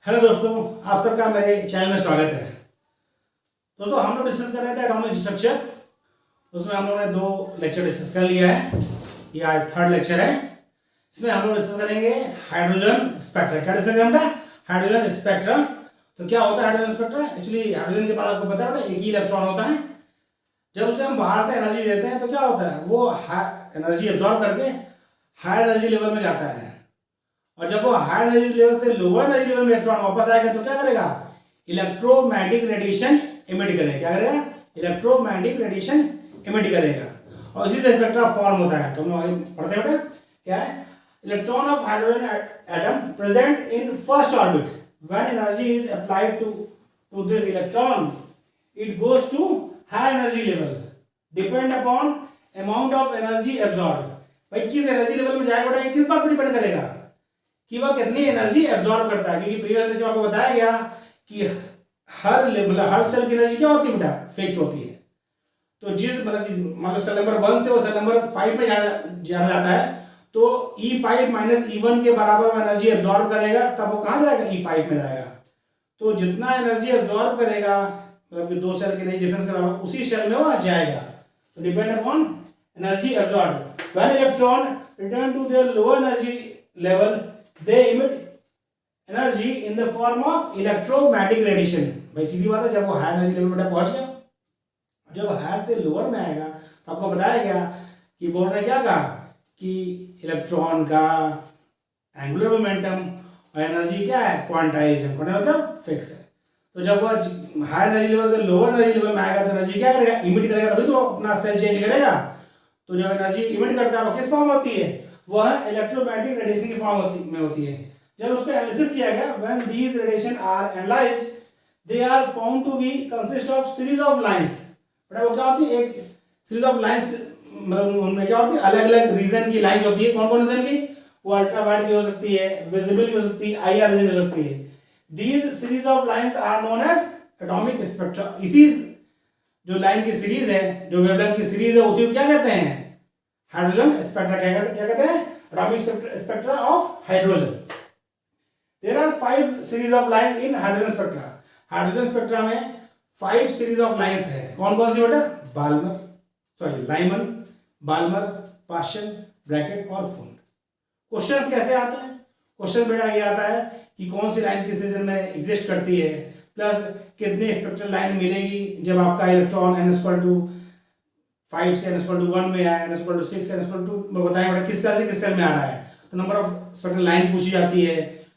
Hello दोस्तों, आप सबका मेरे चैनल में स्वागत है। दोस्तों, हम लोग डिस्कस कर रहे थे एटॉमिक स्ट्रक्चर। उसमें हम लोगों ने 2 लेक्चर डिस्कस कर लिया है। ये आज 3rd लेक्चर है। इसमें हम लोग डिस्कस करेंगे हाइड्रोजन स्पेक्ट्रा। क्या डिस्कस करेंगे? Hydrogen spectra. तो क्या होता है हाइड्रोजन स्पेक्ट्रा? एक्चुअली हाइड्रोजन के पास आपको पता है एक ही इलेक्ट्रॉन होता है। जब उसे हम बाहर से एनर्जी देते हैं तो क्या होता है, वो एनर्जी एब्जॉर्ब करके हाई एनर्जी लेवल में जाता है। और जब वो हाई एनर्जी लेवल से लोअर एनर्जी लेवल में इलेक्ट्रॉन वापस आएगा तो क्या करेगा? इलेक्ट्रोमैग्नेटिक रेडिएशन इमिट करेगा। क्या करेगा? इलेक्ट्रोमैग्नेटिक रेडिएशन इमिट करेगा और इसी से स्पेक्ट्रा फॉर्म होता है। तो हम लोग पढ़ते हैं क्या है? Electron of hydrogen atom present in first orbit when energy is applied to this electron it goes to high energy level depend upon amount of energy absorb. भाई किस एनर्जी लेवल में जाएगा बेटा, ये किस बात पर डिपेंड करेगा कि वह कितनी एनर्जी एब्जॉर्ब करता है। क्योंकि प्रीवियस लेक्चर में आपको बताया गया कि हर सेल की एनर्जी क्या होती है बेटा? फिक्स होती है। तो जिस मान लो सेल नंबर 1 से वो सेल नंबर 5 में जाना जाता है तो E5 माइनस E1 के बराबर एनर्जी एब्जॉर्ब करेगा, तब वो कहाँ जाएगा? E5 में जाएगा। तो जितना एनर्जी एब्जॉर्ब करेगा, मतलब कि 2 सेल के एनर्जी डिफरेंस के बराबर, उसी सेल में वो जाएगा। तो depend upon energy absorb. When electron return to their lower energy level they emit energy in the form of electromagnetic radiation। भाई सीधी बात है, जब वो हाई एनर्जी लेवल में पहुंच गया, जब हाई से लोअर में आएगा तो आपको बताया गया कि बोर्ड ने क्या कहा कि इलेक्ट्रॉन का एंगुलर मोमेंटम और एनर्जी क्या है? क्वांटाइजेशन। मतलब फिक्स है। तो जब वो हाई एनर्जी लेवल से लोअर एनर्जी लेवल में आएगा तो एनर्जी क्या करेगा? इमिट करेगा, तभी तो अपना सेल चेंज करेगा। तो जब एनर्जी इमिट करता है वो किस फॉर्म होती है? वह इलेक्ट्रोमैग्नेटिक रेडिएशन की फॉर्म में होती है। जब उस पर एनालिसिस किया गया, when these radiation are analysed they are found to be consist of series of lines. बड़ा वो क्या होती है? एक सीरीज ऑफ लाइंस, मतलब उनमें क्या होती है? अलग अलग रीजन की लाइंस होती है। कौन कौन रीजन की? वो अल्ट्रावायलेट की हो सकती है, विजिबल की हो सकती है, IR रीजन हो सकती है। These series of lines are known as atomic spectra. इसी जो लाइन की सीरीज है, जो वेवलेंथ की सीरीज है, उसी को क्या कहते हैं? Hydrogen spectra. क्या कहते हैं? Atomic spectra of hydrogen. There are 5 series of lines in hydrogen spectra. Hydrogen spectra में 5 सीरीज ऑफ लाइंस है। कौन कौन सी बेटा? लाइमन, बाल्मर, पाश्चन, ब्रैकेट और फुंड। क्वेश्चंस कैसे आते हैं? क्वेश्चन बेटा ये आता है कि कौन सी लाइन किस रीजन में एग्जिस्ट करती है, प्लस कितनी स्पेक्ट्रल लाइन मिलेगी जब आपका इलेक्ट्रॉन n=5 से n=1 में आया, n=6 n=2 में बताएं किस सेल से किस सेल में आ रहा है। तो नंबर ऑफ स्पेक्ट्रल लाइन पूछी जाती है,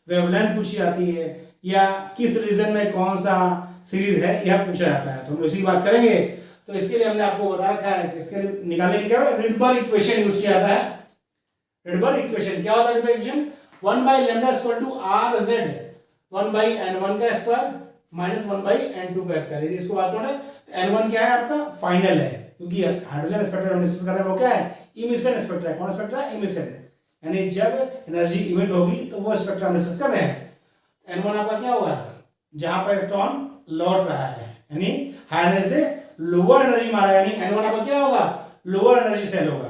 वेवलेंथ पूछी जाती है, या किस रीजन में कौन सा सीरीज है यह पूछा जाता है। तो हम इसी बात करेंगे। तो इसके लिए हमने आपको बता रखा है कि इसके लिए निकालने के क्या रिडबर्ग इक्वेशन यूज किया जाता है। रिडबर्ग इक्वेशन क्या होता है? Rydberg equation 1/λ = RZ 1/n1² minus 1/n2²। यदि इसको बात करें तो n1 क्या है? आपका फाइनल है, क्योंकि हाइड्रोजन स्पेक्ट्रा हम डिस्कस कर रहे हैं वो क्या है? Emission spectra. कौन स्पेक्ट्रा? इमिशन। यानी जब एनर्जी इमिट होगी तो वो स्पेक्ट्रा हम डिस्कस कर रहे हैं। n1 आपका क्या होगा? जहां पर इलेक्ट्रॉन लौट रहा है, यानी हाई एनर्जी से लोअर एनर्जी मारा, यानी n1 आपका क्या होगा? लोअर एनर्जी सेल होगा।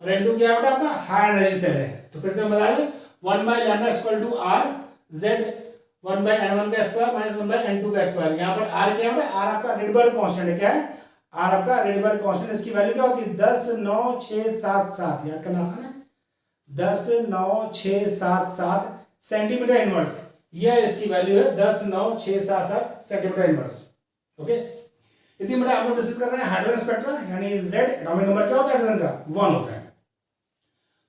और n2 क्या है आपका? हाई एनर्जी सेल है। तो फिर से हम बता दें 1/λ = RZ 1/n1² माइनस 1/n2²। यहाँ पर R क्या है? R आपका रिडबर्ग कांस्टेंट है। क्या है? R आपका रिडबर्ग कांस्टेंट। इसकी वैल्यू क्या होती है? 109677। याद करना आसान है। 109677 सेंटीमीटर इनवर्स। यह इसकी वैल्यू है 109677 सेंटीमीटर इनवर्स। ओके, यदि बेटा हम लोग डिस्कस कर रहे हैं हाइड्रोजन स्पेक्ट्रा, यानी Z एटॉमिक नंबर क्या होता है हाइड्रोजन का? 1 होता है।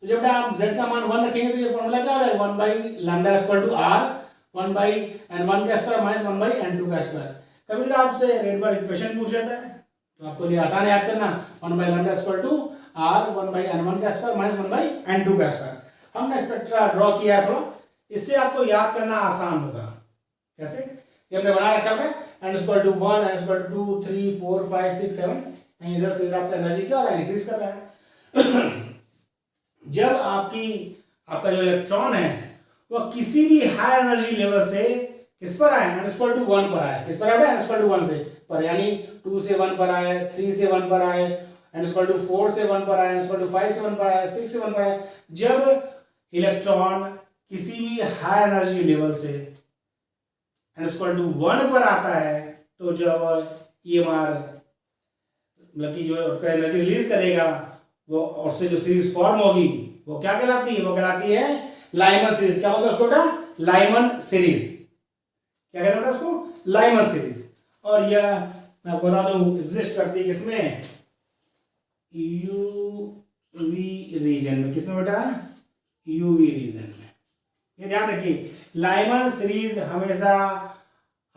तो जब आप Z का मान 1 रखेंगे तो ये फॉर्मूला क्या हो रहा है? 1/λ = R 1/n1² माइनस 1/n2²। कभी आपसे रिडबर्ग इक्वेशन पूछ लेता है तो आपको लिए आसान याद करना 1/λ = R 1/n1² माइनस 1/n2²। हमने स्पेक्ट्रा ड्रॉ किया है थोड़ा, इससे आपको याद करना आसान होगा। कैसे? ये हमने बना रखा है n=1 n=2 3 4 5 6 7। इधर से आपका एनर्जी क्या हो रहा है? इंक्रीज कर रहा है। जब आपका जो इलेक्ट्रॉन है वह किसी भी हाई एनर्जी लेवल से किस पर आए? n=1 पर आए। किस पर आए? n=1 से पर, यानी 2 से 1 पर आए, 3 से 1 पर आए, n=4 से 1 पर आए, n=5 से 1 पर आए, 6 से 1 पर आए। जब इलेक्ट्रॉन किसी भी हाई एनर्जी लेवल से एन इक्वल टू 1 पर आता है तो जब EMR मतलब कि जो एनर्जी रिलीज करेगा वो और से जो सीरीज फॉर्म होगी वो क्या कहलाती है? वो कहलाती है लाइमन सीरीज। क्या बोलते हैं उसको बेटा? Lyman series. क्या कहते हैं बेटा उसको? Lyman series. और यह मैं आपको बता दूं एग्जिस्ट करती है किसमें? यूवी रीजन में। किसमें बेटा? यूवी रीजन में। ये ध्यान रखिए, लाइमन सीरीज हमेशा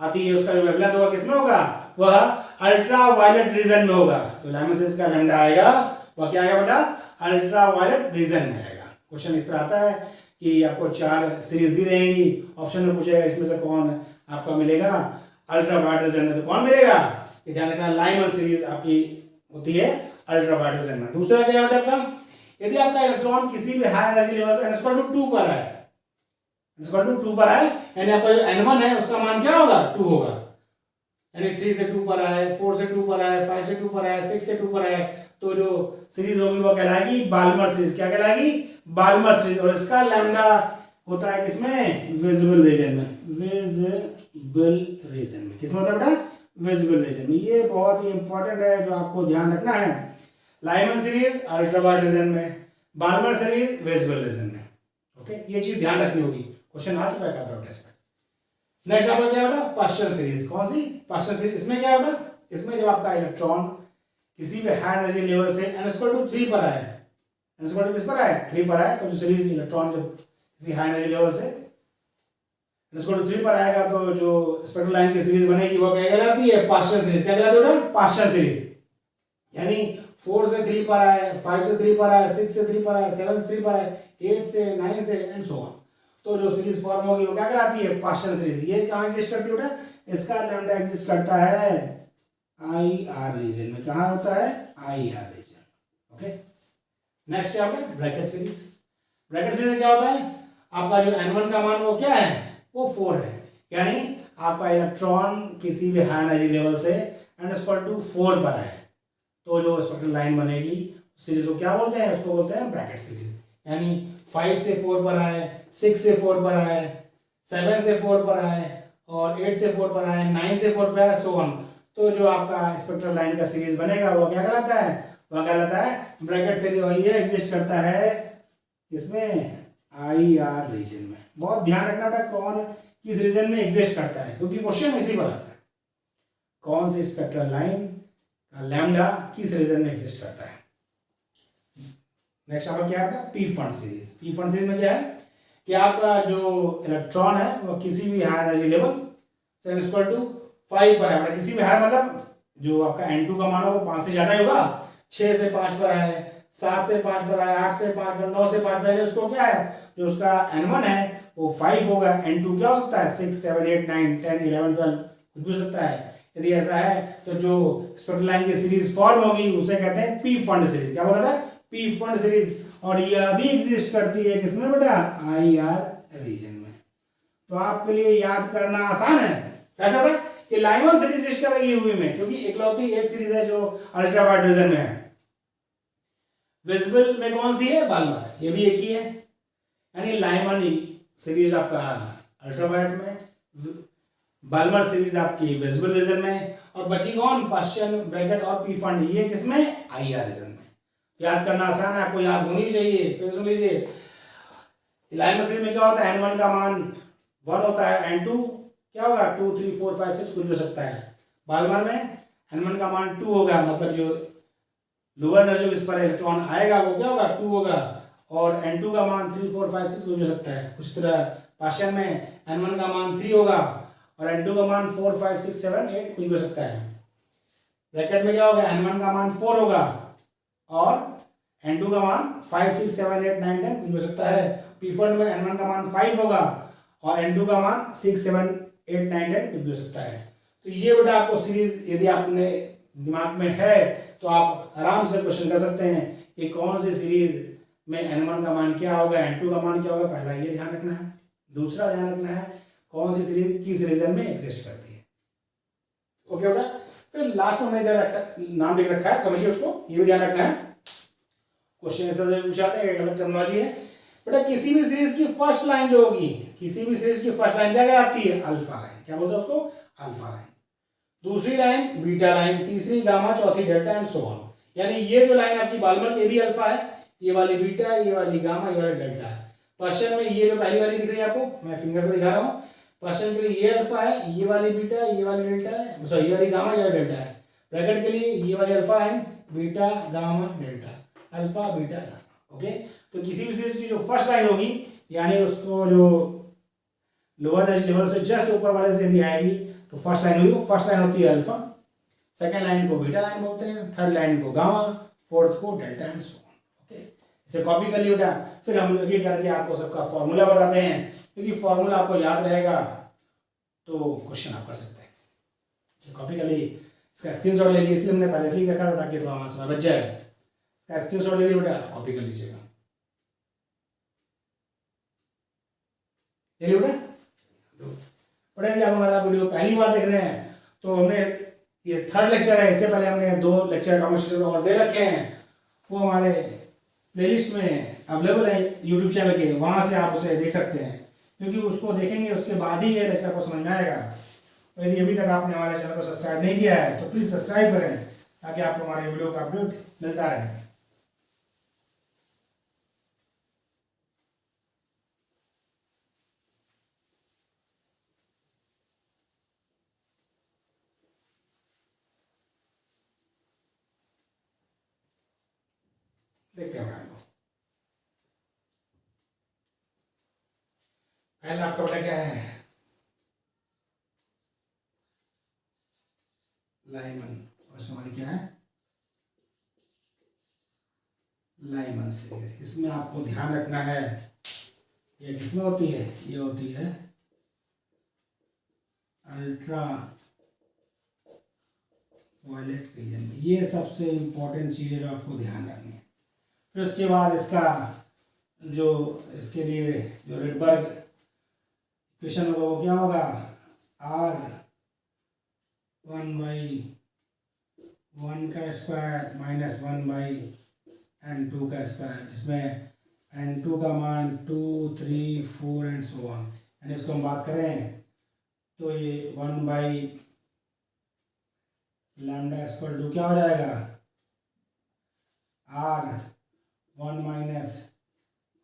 आती है, उसका जो वेवलेंथ होगा किसमें होगा? वह अल्ट्रा वायलेट रीजन में होगा। तो लाइमन सीरीज का लैम्डा आएगा वह क्या आएगा बेटा? अल्ट्रा वायलेट रीजन में आएगा। क्वेश्चन इस तरह आता है कि आपको 4 सीरीज दी रहेंगी, ऑप्शन में पूछेगा इसमें से कौन आपका मिलेगा अल्ट्रा वायलेट रीजन में, तो कौन मिलेगा? ये ध्यान रखना, लाइमन सीरीज आपकी होती है अल्ट्रा वायलेट रीजन में। दूसरा क्या है आपका? यदि आपका इलेक्ट्रॉन किसी भी हाई एनर्जी लेवल से n=2 पर है, n=2 पर है, यानी आपका जो n1 है उसका मान क्या होगा? 2 होगा। यानी 3 से 2 पर है, 4 से 2 पर है, 5 से 2 पर है, 6 से 2 पर है, तो जो सीरीज होगी वो कहलाएगी बाल्मर सीरीज। क्या कहलाएगी? Balmer series. और इसका लैम्डा होता है किसमें? विजिबल रीजन में। विजिबल रीजन में। किसमें होता है बेटा? विजिबल रीजन में। ये बहुत ही इंपॉर्टेंट है जो आपको ध्यान रखना है। लाइमन सीरीज अल्ट्रावायलेट रीजन में, बाल्मर सीरीज विजिबल रीजन में। ओके, ये चीज ध्यान रखनी होगी, क्वेश्चन आ चुका है काफी टेस्ट में। नेक्स्ट आपका क्या बेटा? पास्चल सीरीज। कौन सी? पास्चल सीरीज। इसमें क्या बेटा? इसमें जब आपका इलेक्ट्रॉन किसी भी हाई एनर्जी लेवल से n=3 पर आए, n= किस पर आए? 3 पर आए, तो जो सीरीज इलेक्ट्रॉन जब किसी हाई एनर्जी लेवल से n=3 पर आएगा तो जो स्पेक्ट्रल लाइन की सीरीज बनेगी वो क्या कहलाती है? पास्चल सीरीज। क्या कहलाती है बेटा? पास्चल सीरीज। यानी 4 से 3 पर आए, 5 से 3 पर आए, 6 से 3 पर आए, 7 से 3 पर आए, 8 से 9 से एंड सो ऑन, तो जो सीरीज फॉर्म होगी वो क्या कहलाती है? पास्चल सीरीज। ये कहाँ एग्जिस्ट करती है बेटा? इसका लैम्डा एग्जिस्ट करता है IR रीजन में। कहाँ होता है? IR reason. ओके, नेक्स्ट क्या होगा? Brackett series. ब्रैकेट सीरीज में क्या होता है? आपका जो n1 का मान वो क्या है? वो 4 है। यानी आपका इलेक्ट्रॉन किसी भी हाई एनर्जी लेवल से n=4 पर है तो जो स्पेक्ट्रल लाइन बनेगी सीरीज को क्या बोलते हैं? उसको बोलते हैं ब्रैकेट सीरीज। यानी 5 से 4 पर आए, 6 से 4 पर आए, 7 से 4 पर आए और 8 से 4 पर आए, 9 से 4 पर आए, सो ऑन, तो जो आपका स्पेक्ट्रल लाइन का सीरीज बनेगा वो क्या कहलाता है? वह कहलाता है ब्रैकेट सीरीज। और ये एग्जिस्ट करता है इसमें IR रीजन में। बहुत ध्यान रखना बेटा कौन किस रीजन में एग्जिस्ट करता है, क्योंकि क्वेश्चन इसी पर आता है कौन सी स्पेक्ट्रल लाइन का लैम्डा किस रीजन में एग्जिस्ट करता है। नेक्स्ट आपका क्या है? P fund series. P fund series में क्या है कि आपका जो इलेक्ट्रॉन है वो किसी भी हाई एनर्जी लेवल से n=5 पर है। किसी भी हाई मतलब जो आपका n2 का मान हो वो 5 से ज्यादा ही होगा। 6 से 5 पर है, 7 से 5 पर है, 8 से 5 पर, 9 से 5 पर है, उसको क्या है? जो उसका n1 है वो 5 होगा। n2 क्या हो सकता है? 6, 7, 8, 9, 10, 11, 12 कुछ भी हो सकता है। यदि ऐसा है तो जो स्पेक्ट्रल लाइन की सीरीज फॉर्म होगी उसे कहते हैं पी फंड सीरीज। क्या बोलता है? P fund series. और यह भी एग्जिस्ट करती है किसमें बेटा? IR रीजन में। तो आपके लिए याद करना आसान है। कैसा बेटा? कि लाइमन सीरीज एग्जिस्ट करेगी यूवी में, क्योंकि इकलौती एक सीरीज है जो अल्ट्रावायलेट रीजन में है। विजिबल में कौन सी है? बाल्मर, ये भी एक ही है। यानी लाइमन सीरीज आपका अल्ट्रावायलेट में, बाल्मर सीरीज आपकी विजिबल रीजन में, और बची कौन? पास्चल, ब्रैकेट और पी फंड, ये किसमें? IR रीजन में। याद करना आसान है, आपको याद होनी भी चाहिए। फिर सुन लीजिए, लाइमन सीरीज में क्या होता है? n1 का मान 1 होता है, n2 क्या होगा? 2, 3, 4, 5, 6 कुछ हो सकता है। बाल्मर में n1 का मान 2 होगा, मतलब जो लोअर एनर्जी इस पर इलेक्ट्रॉन आएगा वो क्या होगा? 2 होगा। और n2 का मान 3, 4, 5, 6 कुछ हो सकता है। उस तरह पास्चल में n1 का मान 3 होगा और n2 का मान 4, 5, 6, 7, 8 कुछ भी हो सकता है। ब्रैकेट में क्या होगा? n1 का मान 4 होगा और n2 का मान 5, 6, 7, 8, 9, 10 कुछ भी हो सकता है। पी फंड में n1 का मान 5 होगा और n2 का मान 6, 7, 8, 9, 10 कुछ भी हो सकता है। तो ये बेटा आपको सीरीज यदि आपने दिमाग में है तो आप आराम से क्वेश्चन कर सकते हैं कि कौन सी सीरीज में n1 का मान क्या होगा, n2 का मान क्या होगा। पहला ये ध्यान रखना है। दूसरा ध्यान रखना है कौन सी सीरीज किस रीजन में एग्जिस्ट करती है। ओके बेटा, फिर लास्ट में हमने नाम लिख रखा है, समझिए उसको, ये भी ध्यान रखना है। क्वेश्चन इस तरह से पूछा जाता है, एक अलग टर्मिनोलॉजी है बेटा। किसी भी सीरीज की फर्स्ट लाइन जो होगी, किसी भी सीरीज की फर्स्ट लाइन क्या कहलाती है? Alpha line. क्या बोलते हैं उसको? Alpha line. दूसरी लाइन बीटा लाइन, तीसरी गामा, चौथी डेल्टा एंड सो ऑन। यानी ये जो लाइन आपकी बालमर ये भी अल्फा है, ये वाली बीटा, ये वाली गामा, ये वाली डेल्टा है। पर्सन में ये जो पहली वाली दिख रही है आपको, मैं फिंगर से दिखा रहा हूँ। पर्सन के लिए ये अल्फा है, ये वाली बीटा, ये वाली डेल्टा है, सॉरी ये वाली गामा, ये वाली डेल्टा है। ब्रैकेट के लिए ये वाली alpha line, beta gamma delta, alpha beta gamma. Okay, तो किसी भी सीरीज की जो फर्स्ट लाइन होगी, यानी उसको जो लोअर लेवल से जस्ट ऊपर वाले से यदि आएगी तो फर्स्ट लाइन हुई, फर्स्ट लाइन होती है अल्फा, सेकंड लाइन को बीटा लाइन बोलते हैं, थर्ड लाइन को गामा, फोर्थ को delta and so on. Okay, इसे कॉपी कर लिया बेटा। फिर हम लोग ये करके आपको सबका फॉर्मूला बताते हैं, क्योंकि फॉर्मूला आपको याद रहेगा तो क्वेश्चन आप कर सकते हैं। कॉपी कर ली, इसका स्क्रीनशॉट ले लीजिए, इसलिए हमने पहले से ही रखा था ताकि थोड़ा हमारा समय बच जाए। इसका स्क्रीनशॉट ले लीजिए बेटा, कॉपी कर लीजिएगा। ले लीजिए बेटा। पढ़े यदि आप हमारा वीडियो पहली बार देख रहे हैं तो हमने ये थर्ड लेक्चर है, इससे पहले हमने 2 लेक्चर एटॉमिक स्ट्रक्चर और दे रखे हैं, वो हमारे प्लेलिस्ट में अवेलेबल है यूट्यूब चैनल के, वहाँ से आप उसे देख सकते हैं, क्योंकि उसको देखेंगे उसके बाद ही ये लेक्चर को समझ में आएगा। तो यदि अभी तक आपने हमारे चैनल को सब्सक्राइब नहीं किया है तो प्लीज़ सब्सक्राइब करें, ताकि आपको हमारे वीडियो का अपडेट मिलता रहे। देखते हैं पहला आपका बेटा क्या है? लाइमन। फर्स्ट हमारी क्या है? Lyman series. इसमें आपको ध्यान रखना है, ये किसमें होती है? ये होती है अल्ट्रा वायलेट रीजन में। ये सबसे इम्पोर्टेंट चीज़ है जो आपको ध्यान रखनी है। फिर उसके बाद इसका जो इसके लिए जो रेडबर्ग इक्वेशन होगा वो क्या होगा? R 1/1 का स्क्वायर माइनस 1/n2 का स्क्वायर, जिसमें n2 का मान 2, 3, 4 एंड सो ऑन। यानी इसको हम बात करें तो ये 1/λ इक्वल टू क्या हो जाएगा? R 1 माइनस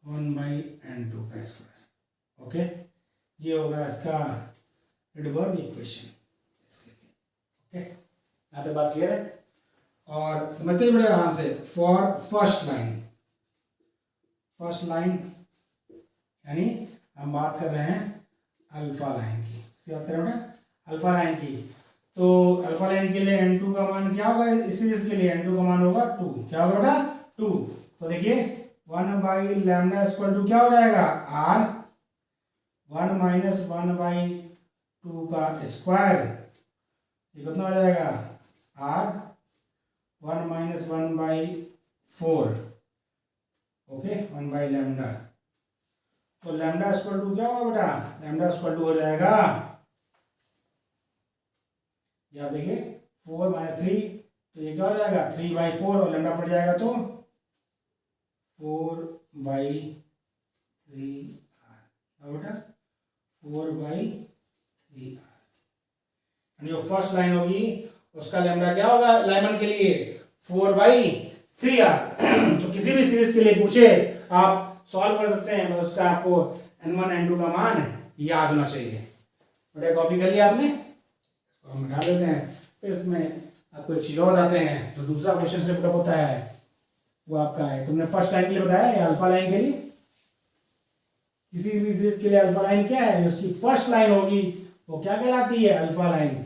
1/n2 का स्क्वायर। ओके, ये होगा इसका रेडबर्ग इक्वेशन इसके लिए। ओके, यहाँ तक बात क्लियर है? और समझते ही बड़े आराम से। फॉर फर्स्ट लाइन यानी हम बात कर रहे हैं अल्फा लाइन की, इसकी बात कर रहे हैं अल्फा लाइन की। तो अल्फा लाइन के लिए n2 का मान क्या होगा? इस सीरीज के लिए n2 का मान होगा 2। क्या होगा बेटा? 2। तो देखिए 1/λ इक्वल टू क्या हो जाएगा? R 1 माइनस 1/2 का स्क्वायर, ये कितना हो जाएगा? R 1 minus 1/4। ओके, 1/λ। तो लैम्डा इक्वल टू क्या होगा बेटा? लैम्डा इक्वल टू हो जाएगा, ये आप देखिए 4 माइनस 3, तो ये क्या हो जाएगा? 3/4, और लैम्डा पड़ जाएगा तो 4/3R। बेटा 4/3R। जो फर्स्ट लाइन होगी उसका लैम्डा क्या होगा लाइमन के लिए? 4/3R। तो किसी भी सीरीज के लिए पूछे आप सॉल्व कर सकते हैं, बस उसका आपको n1 n2 का मान याद होना चाहिए। बेटा कॉपी कर लिया आपने, इसको हम हटा देते हैं। फिर इसमें आपको एक चीज और बताते हैं। तो दूसरा क्वेश्चन से कब होता है वो आपका है, तुमने फर्स्ट लाइन के लिए बताया या अल्फा लाइन के लिए? किसी भी सीरीज के लिए अल्फा लाइन क्या है? उसकी फर्स्ट लाइन होगी वो क्या कहलाती है? Alpha line.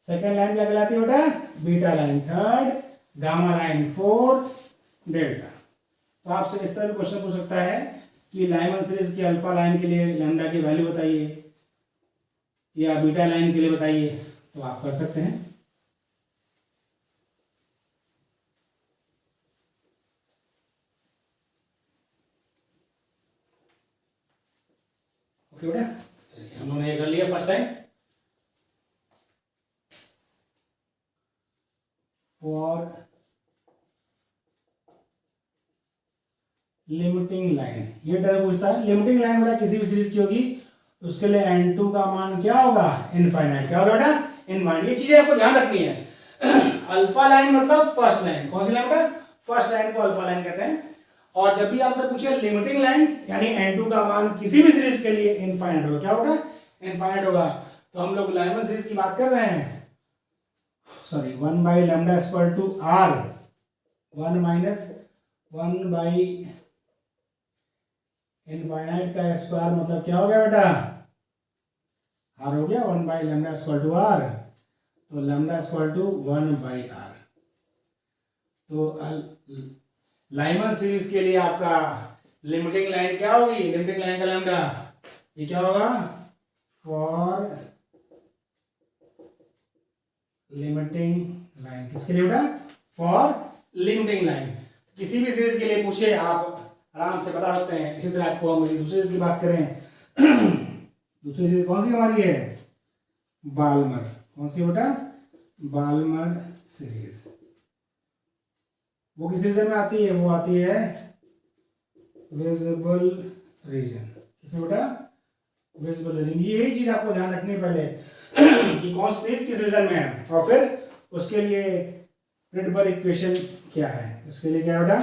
सेकंड लाइन क्या कहलाती है बेटा? Beta line. Third gamma line. Fourth delta. तो आपसे इस तरह भी क्वेश्चन पूछ सकता है कि लाइमन सीरीज की अल्फा लाइन के लिए लैम्डा की वैल्यू बताइए या बीटा लाइन के लिए बताइए, तो आप कर सकते हैं। ओके बेटा, हम लोगों ने ये कर लिया first time. For limiting line, ये तरह पूछता है। लिमिटिंग लाइन बेटा किसी भी सीरीज की होगी उसके लिए n2 का मान क्या होगा, इनफाइनाइट। क्या होगा बेटा, इनफाइनाइट। ये चीजें आपको ध्यान रखनी है। अल्फा लाइन मतलब फर्स्ट लाइन, कौन सी लाइन बेटा, फर्स्ट लाइन को अल्फा लाइन कहते हैं। और जब भी आपसे पूछे लिमिटिंग लाइन, यानी n2 का मान किसी भी सीरीज के लिए इनफाइनाइट होगा, क्या होगा, इनफाइनाइट होगा। तो हम लोग लाइमन सीरीज की बात कर रहे हैं, sorry 1 by lambda equal to r, 1 minus 1 by infinite का स्क्वायर, मतलब क्या हो गया बेटा, r हो गया 1 by lambda equal to r, तो lambda equal to 1 by r। तो लाइमन सीरीज के लिए आपका लिमिटिंग लाइन क्या होगी, लिमिटिंग लाइन का लैम्डा, ये क्या होगा, फॉर लिमिटिंग लाइन, किसके लिए बेटा, फॉर लिमिटिंग लाइन। किसी भी सीरीज के लिए पूछे आप आराम से बता सकते हैं। इसी तरह आपको हम दूसरी सीरीज की बात करें, दूसरी सीरीज कौन सी हमारी है, बाल्मर, कौन सी बेटा, बाल्मर सीरीज। वो किस रीजन में आती है, वो आती है विजिबल रीजन, किसमें बेटा, विजिबल रीजन। यही चीज आपको ध्यान रखनी है पहले कि कौन सी चीज किस रीजन में है, और फिर उसके लिए प्रिडिबल इक्वेशन क्या है। उसके लिए क्या है बेटा,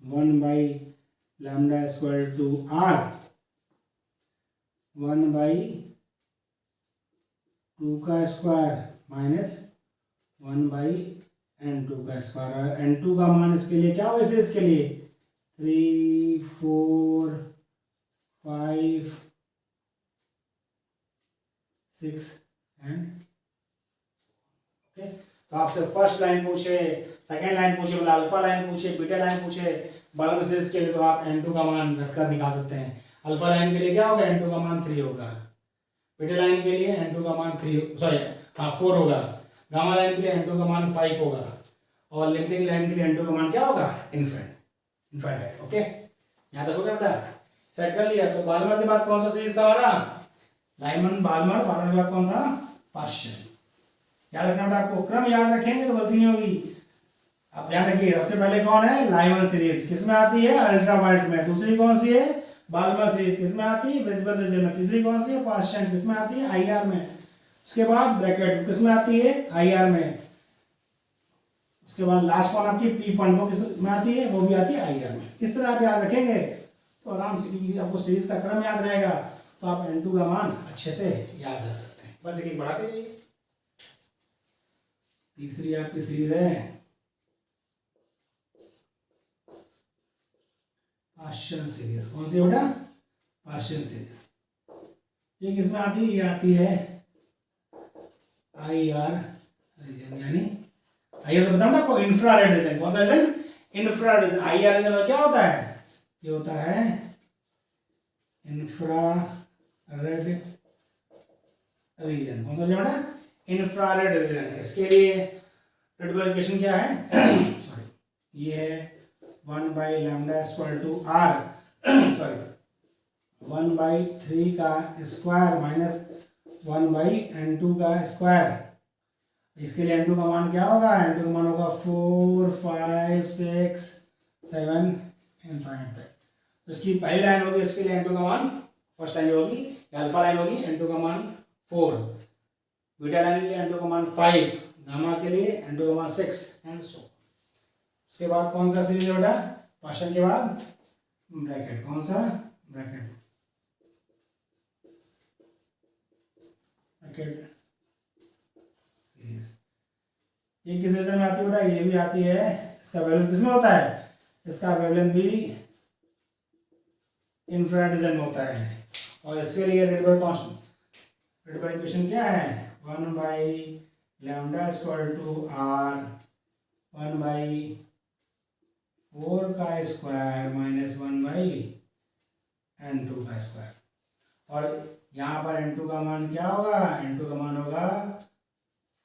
1 by lambda square to r, 1 by 2 का स्क्वायर माइनस 1 बाई n2 का स्क्वायर। n2 का मान इसके लिए क्या होगा, इसके लिए 3 4 5 6 एंड ओके। तो आपसे फर्स्ट लाइन पूछे, सेकेंड लाइन पूछे, मतलब अल्फा लाइन पूछे, बीटा लाइन पूछे, बाल्मर सीरीज के लिए, तो आप n2 का मान रखकर निकाल सकते हैं। अल्फा लाइन के लिए क्या होगा, n2 का मान 3 होगा, बीटा लाइन के लिए n2 का मान 4 होगा, गामा लाइन के लिए n2 का मान 5 होगा, और लिमिटिंग लाइन के लिए n2 का मान क्या होगा, इनफाइनाइट। ओके, याद रखोगे बेटा, सेट कर लिया। तो बाल्मर के बाद कौन सा सीरीज था हमारा, लाइमन बाल्मर, बाल्मर के बाद कौन था, पास्कल। याद रखना बेटा, आपको क्रम याद रखेंगे तो गलती नहीं होगी। आप ध्यान रखिए, सबसे पहले कौन है, लाइमन सीरीज, किसमें आती है, अल्ट्रावायलेट में। दूसरी कौन सी है, बाल्मर सीरीज, किसमें आती है, विजिबल रीजन में। तीसरी कौन सी है, पास्कल, किसमें आती है, IR में। उसके बाद ब्रैकेट किसमें आती है, IR में। उसके बाद लास्ट कौन आपकी पी फंड, वो किस में आती है, वो भी आती है IR में। इस तरह आप याद रखेंगे तो आराम से, क्योंकि आपको सीरीज का क्रम याद रहेगा, तो आप n2 का मान अच्छे से याद रख सकते हैं। बस एक बढ़ाते जाइए। तीसरी आपकी सीरीज है पास्कल सीरीज, कौन सी बेटा, पास्कल सीरीज। ये किसमें आती है, ये आती है IR रीजन, यानी IR तो बताऊँ ना आपको, इंफ्रारेड रीजन। कौन सा रीजन, इंफ्रारेड रीजन। IR रीजन में क्या होता है, ये होता है इंफ्रारेड रीजन। कौन सा रीजन बेटा, इंफ्रारेड रीजन। इसके लिए प्रिडिबल इक्वेशन क्या है, सॉरी, ये है 1 by lambda equal to r, sorry 1 by 3 का स्क्वायर माइनस 1 बाई n2 का स्क्वायर। इसके लिए n2 का मान क्या होगा, n2 का मान होगा 4 5 6 7 इनफाइनाइट तक। तो इसकी पहली लाइन होगी, इसके लिए n2 का मान, फर्स्ट लाइन होगी अल्फा लाइन होगी, n2 का मान 4, बीटा लाइन के लिए n2 का मान 5, गामा के लिए n2 का मान 6 एंड सो। उसके बाद कौन सा सीरीज है बेटा, पास्कल के बाद ब्रैकेट, कौन सा, ब्रैकेट सीरीज। ये किस रीजन में आती है बेटा, ये भी आती है, इसका वैल्यून किसमें होता है, इसका वैल्यून भी इंफ्रारेड रीजन में होता है। और इसके लिए रेडिबल कांस्टेंट, रेडिबल इक्वेशन क्या है, 1 by lambda equal to r, 1 by 4 का स्क्वायर माइनस 1 बाई n2 का स्क्वायर। और यहाँ पर n2 का मान क्या होगा, n2 का मान होगा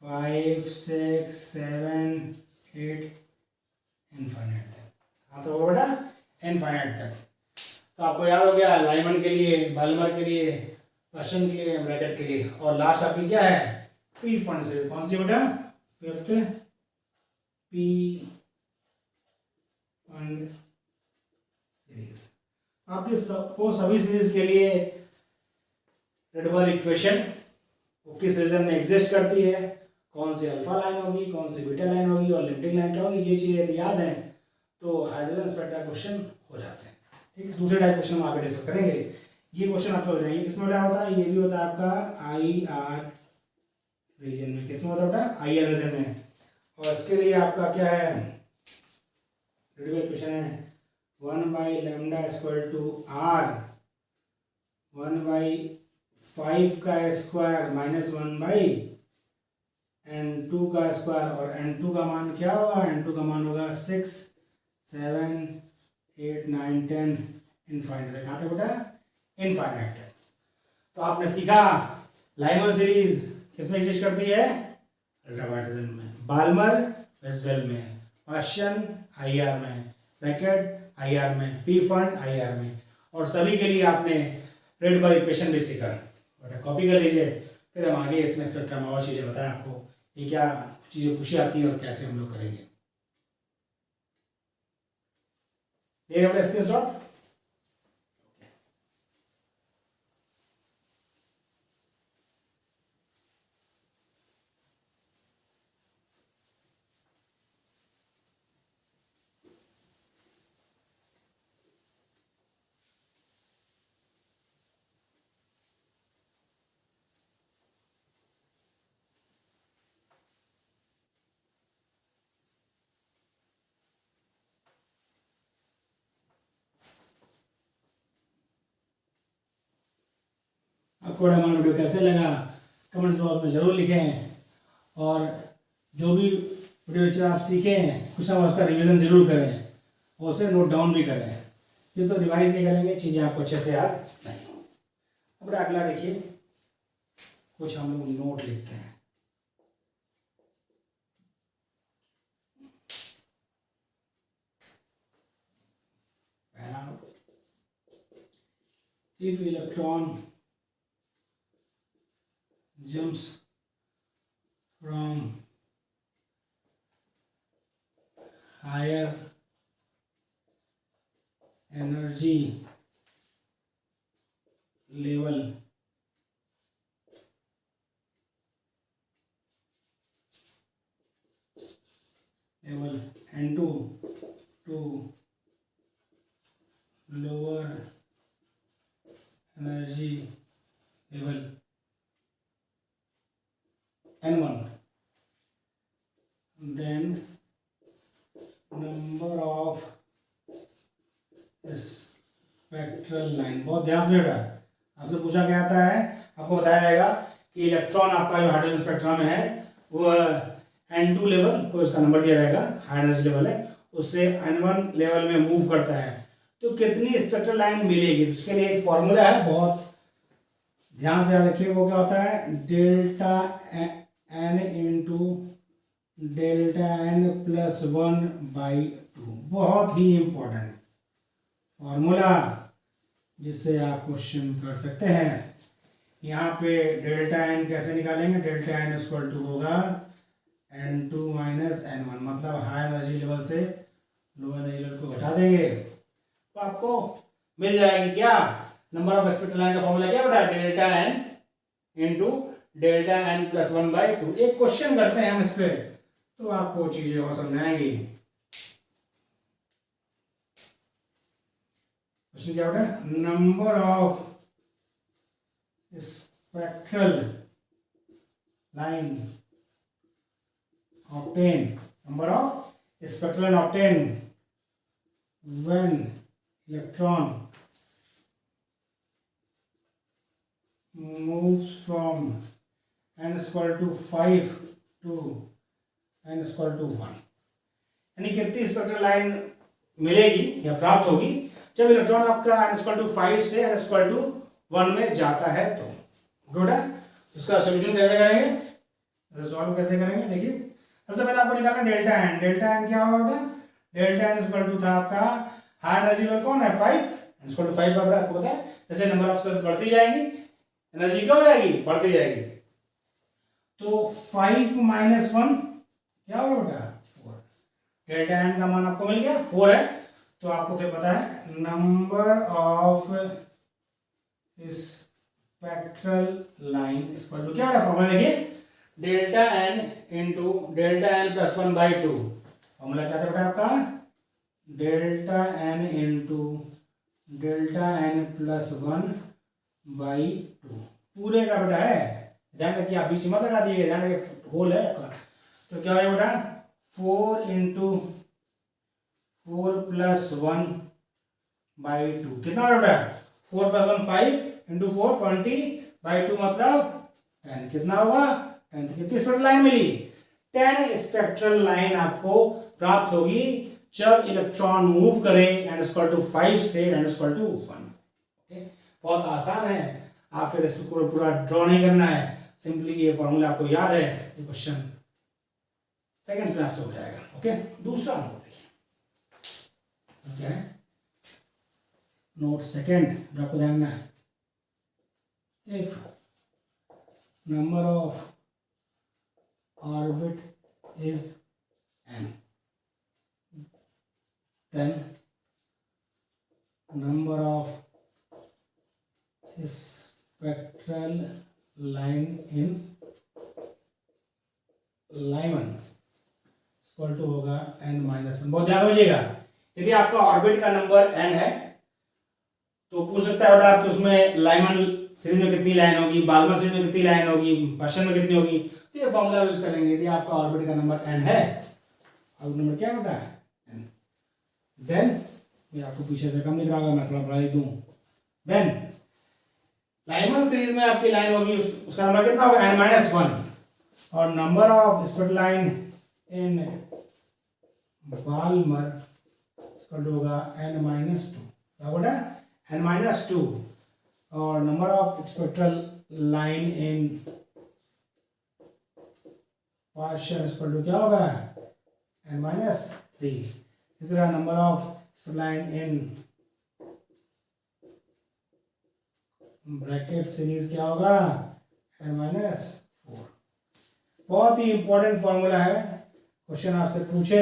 5 6 7 8 इनफाइनाइट तक। हाँ तो बेटा इनफाइनाइट तक। तो आपको याद हो गया, लाइमन के लिए, बाल्मर के लिए, पास्कल के लिए, ब्रैकेट के लिए। और लास्ट आपकी क्या है, पी फंड सीरीज। कौन सी बेटा, फिफ्थ पी फंड सीरीज। आपकी सबको सभी सीरीज के लिए रेडबर्ग इक्वेशन वो किस रीजन में एग्जिस्ट करती है, कौन सी अल्फा लाइन होगी, कौन सी बीटा लाइन होगी और लिमिटिंग लाइन क्या होगी, ये चीज़ यदि याद है तो हाइड्रोजन स्पेक्ट्रा क्वेश्चन हो जाते हैं। ठीक, दूसरे टाइप क्वेश्चन हम आगे डिस्कस करेंगे। ये क्वेश्चन आपको हो जाएंगे, इसमें क्या होता है, ये भी होता है आपका IR रीजन में, किसमें होता है IR रीजन में, और इसके लिए आपका क्या है, रेडबर्ग इक्वेशन है 1/λ = R 1/5 का स्क्वायर माइनस 1/N2 का स्क्वायर, और N2 का मान क्या होगा, N2 का मान होगा 6 7 8 9 10 इनफाइनाइट। कहाँ तक बेटा, इनफाइनाइट। तो आपने सीखा लाइमर सीरीज किसमें एग्जिस्ट करती है, अल्ट्रावायलेट में, बाल्मर वेस्टवेल में, पाश्चन IR में, ब्रैकेट IR में, पी फंड IR में, और सभी के लिए आपने रेडबर्ग इक्वेशन भी सीखा। बेटा कॉपी कर लीजिए, फिर हम आगे इसमें स्पेक्ट्रम और चीज़ें बताएं आपको कि क्या चीज़ें पूछी आती हैं और कैसे हम लोग करेंगे। ले रहे हो स्क्रीनशॉट। आपको हमारा वीडियो कैसे लगा कमेंट्स बॉक्स में ज़रूर लिखें, और जो भी वीडियो लेक्चर आप सीखें कुछ ना उसका रिवीजन जरूर करें और उसे नोट डाउन भी करें। ये तो रिवाइज नहीं करेंगे चीज़ें आपको अच्छे से याद नहीं हो। अब अगला देखिए, कुछ हम लोग नोट लिखते हैं। पहला note, if electron jumps from higher energy level N2 to lower energy level N1, then number of spectral line, बहुत ध्यान से बेटा आपसे पूछा गया आता है, आपको बताया जाएगा कि इलेक्ट्रॉन आपका जो हाइड्रोजन स्पेक्ट्रम में है वो N2 लेवल को इसका नंबर दिया जाएगा, हाई एनर्जी लेवल है, उससे N1 लेवल में मूव करता है तो कितनी स्पेक्ट्रल लाइन मिलेगी। उसके लिए एक फॉर्मूला है, बहुत ध्यान से याद रखिए, वो क्या होता है, delta N into delta N plus 1/2। बहुत ही इंपॉर्टेंट फॉर्मूला जिससे आप क्वेश्चन कर सकते हैं। यहाँ पे डेल्टा N कैसे निकालेंगे, डेल्टा N इक्वल टू होगा N2 माइनस N1, मतलब हाई एनर्जी लेवल से लो एनर्जी लेवल को घटा देंगे तो आपको मिल जाएगी क्या, नंबर ऑफ स्पेक्ट्रल लाइन का फॉर्मूला क्या होता है, delta N into delta N plus 1/2। एक क्वेश्चन करते हैं हम इस पे तो आपको चीजें और समझ आएंगी। क्वेश्चन क्या होता है, number of spectral line obtained, number of spectral line obtained when electron moves from n equal to 5 to n equal to 1, यानी कितनी स्पेक्ट्रल लाइन मिलेगी या प्राप्त होगी जब इलेक्ट्रॉन आपका n equal to 5 से n equal to 1 में जाता है। तो गुड है, उसका सोल्यूशन कैसे करेंगे, सॉल्व कैसे करेंगे, देखिए सबसे पहले आपको निकालना डेल्टा एन। डेल्टा एन क्या होगा, डेल्टा एन इक्वल टू था आपका हाई एनर्जी लेवल कौन है 5, एन इक्वल टू 5 बराबर आपको पता है, जैसे नंबर ऑफ सेल्स बढ़ती जाएगी एनर्जी क्या हो जाएगी, बढ़ती जाएगी। तो 5 माइनस 1 क्या होगा बेटा 4, डेल्टा एन का मान आपको मिल गया 4 है। तो आपको फिर पता है number of spectral line equal to क्या है फॉर्मूला देखिए, delta n into delta n plus 1/2। Formula क्या था बेटा आपका, delta n into delta n plus 1/2 पूरे का बेटा है। ध्यान रखिए आप बीच मत लगा दिए, ध्यान रखिए होल है आपका। तो क्या है बेटा 4 इंटू 4 प्लस 1/2 कितना है बेटा 4 प्लस 1 5 इंटू 4 20/2 मतलब 10 कितना होगा 10। कितनी स्पेक्ट्रल लाइन मिली 10 स्पेक्ट्रल लाइन आपको प्राप्त होगी जब इलेक्ट्रॉन मूव करे एंड इक्वल टू 5 से एंड इक्वल टू 1। ओके बहुत आसान है, आप फिर इसको पूरा ड्रॉ नहीं करना है, सिंपली ये फॉर्मूला आपको याद है, ये क्वेश्चन सेकंड्स में आपसे हो जाएगा। ओके दूसरा नंबर देखिए क्या है, नोट सेकंड जो आपको ध्यान में है, if number of orbit is n then number of spectral line in Lyman equal to होगा n-1। बहुत ध्यान समझिएगा, यदि आपका ऑर्बिट का नंबर n है तो पूछ सकता है बेटा आपके उसमें लाइमन सीरीज में कितनी लाइन होगी, बाल्मर सीरीज में कितनी लाइन होगी, पार्शियल में कितनी होगी, तो ये फॉर्मूला यूज करेंगे। यदि आपका ऑर्बिट का नंबर n है, ऑर्बिट नंबर क्या बेटा n, देन ये आपको पीछे से कम दिख रहा होगा, मैं थोड़ा बढ़ा दूं, देन लाइमन सीरीज में आपकी लाइन होगी उसका नंबर कितना होगा n-1 और number of spectral line in Balmer equal होगा n-2 क्या बेटा n-2 और number of spectral line in partial equal to क्या होगा n-3। इस तरह number of spectral line in Brackett series क्या होगा n-4। बहुत ही इंपॉर्टेंट फॉर्मूला है, क्वेश्चन आपसे पूछे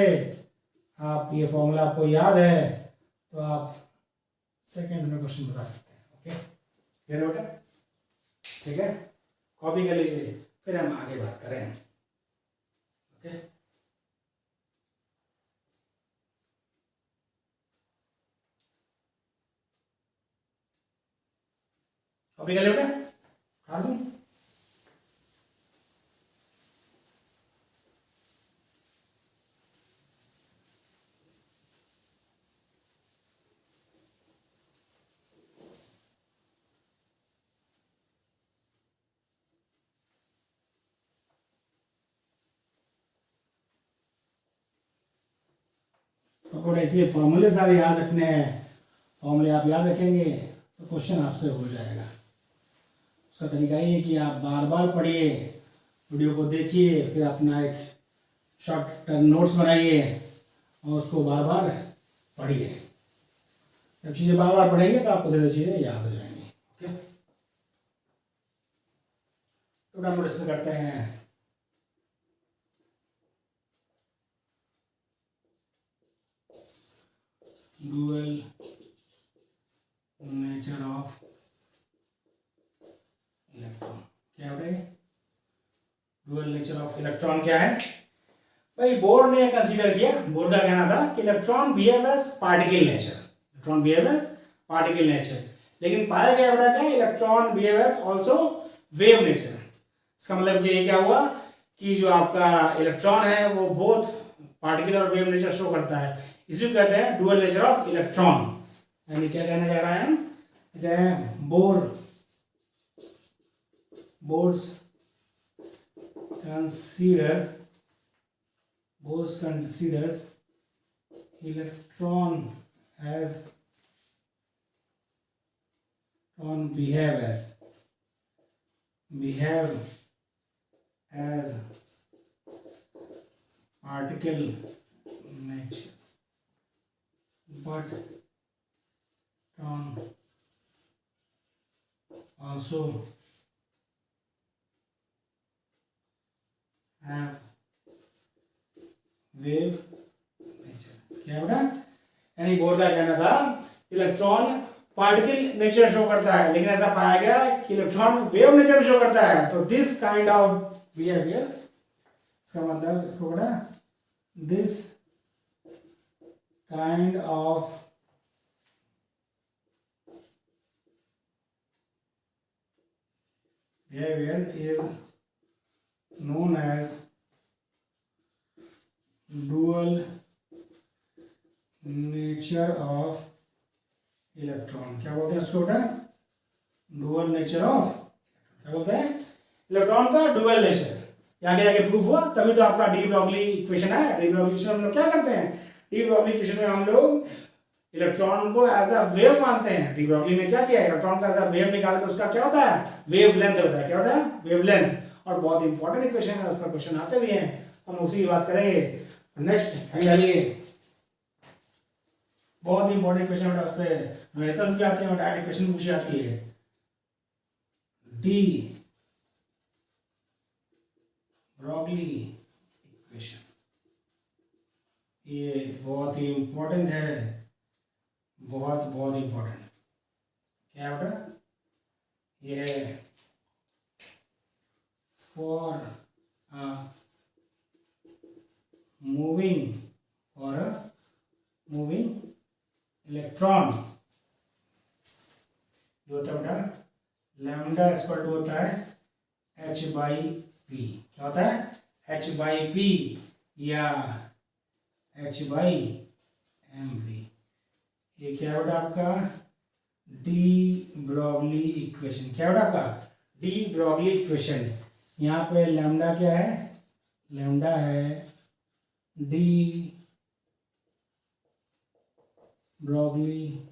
आप ये फॉर्मूला आपको याद है तो आप सेकंड में क्वेश्चन बता सकते हैं। ओके क्लियर है बेटा, ठीक है कॉपी कर लीजिए फिर हम आगे बात करें। ओके कॉपी कर लिया बेटा, हाँ दूं और ऐसे फॉर्मूले सारे याद रखने हैं, फॉर्मूले आप याद रखेंगे तो क्वेश्चन आपसे हो जाएगा। उसका तरीका ये है कि आप बार बार पढ़िए, वीडियो को देखिए, फिर अपना एक शॉर्ट टर्म नोट्स बनाइए और उसको बार बार पढ़िए। जब चीज़ें बार बार पढ़ेंगे तो आपको धीरे चीज़ें याद हो जाएंगी। ओके तो हम डिस्कस करते हैं डुअल नेचर ऑफ इलेक्ट्रॉन। क्या है डुअल नेचर ऑफ इलेक्ट्रॉन क्या है भाई, बोर्ड ने कंसीडर किया, बोर्ड का कहना था कि electron behave as particle nature, electron behave as particle nature, लेकिन पाया गया बेटा क्या electron behave as also wave nature. इसका मतलब कि ये क्या हुआ कि जो आपका इलेक्ट्रॉन है वो बोथ पार्टिकल और वेव नेचर शो करता है, इसी को कहते हैं डुअल नेचर ऑफ इलेक्ट्रॉन। यानी क्या कहना चाह रहा है हम, bourse considers electron as behave as particle nature, but also have wave nature. क्या बेटा, यानी बोर्ड का कहना था इलेक्ट्रॉन पार्टिकल नेचर शो करता है, लेकिन ऐसा पाया गया कि इलेक्ट्रॉन वेव नेचर शो करता है। तो दिस काइंड ऑफ बिहेवियर, इसका मतलब इसको पढ़ा, this kind of behavior is known as dual nature of electron. क्या बोलते हैं इसको बेटा? डुअल नेचर ऑफ, क्या बोलते हैं? इलेक्ट्रॉन का डुअल नेचर। आगे आगे प्रूफ हुआ, तभी तो आपका डी ब्रॉगली इक्वेशन है। डी ब्रॉगली इक्वेशन हम लोग क्या करते हैं? डी ब्रॉगली इक्वेशन में हम लोग इलेक्ट्रॉन को एज अ वेव मानते हैं। डी ब्रॉगली ने क्या किया? इलेक्ट्रॉन का एज अ वेव निकाल के उसका क्या होता है? वेव लेंथ होता है। क्या होता है? Wave length. और बहुत इंपॉर्टेंट इक्वेशन है, उस पर क्वेश्चन आते भी हैं, हम उसी की बात करेंगे। नेक्स्ट डालिए, बहुत इंपॉर्टेंट क्वेश्चन बेटा, उस पर न्यूमेरिकल्स भी आते हैं और डायरेक्ट इक्वेशन पूछी जाती है। डी ब्रॉगली इक्वेशन, ये बहुत ही इंपॉर्टेंट है, बहुत बहुत इंपॉर्टेंट। क्या है बेटा? ये फॉर मूविंग इलेक्ट्रॉन, ये होता है बेटा लैम्डा इक्वल टू होता है h बाई पी। क्या होता है? h बाई पी या h बाई एम वी। ये क्या है बेटा आपका? De Broglie equation. क्या है बेटा आपका? De Broglie equation. यहाँ पे लैम्डा क्या है? लैम्डा है डी ब्रॉगली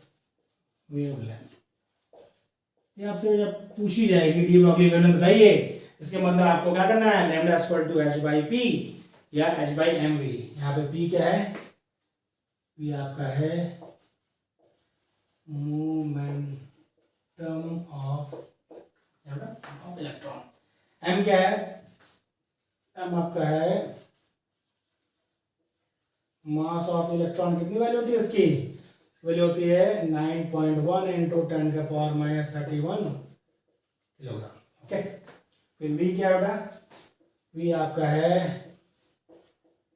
वेवलेंथ। ये आपसे जब पूछी जाएगी डी ब्रॉगली वेवलेंथ बताइए, इसके मतलब आपको क्या करना है? Lambda equal to h by p या h बाई एम वी। यहाँ पे p क्या है? p आपका है मोमेंटम ऑफ इलेक्ट्रॉन। m क्या है? m आपका है मास ऑफ इलेक्ट्रॉन। कितनी वैल्यू होती है इसकी? वैल्यू होती है 9.1 इंटू 10⁻31 किलोग्राम। ओके, फिर v क्या है बेटा? v आपका है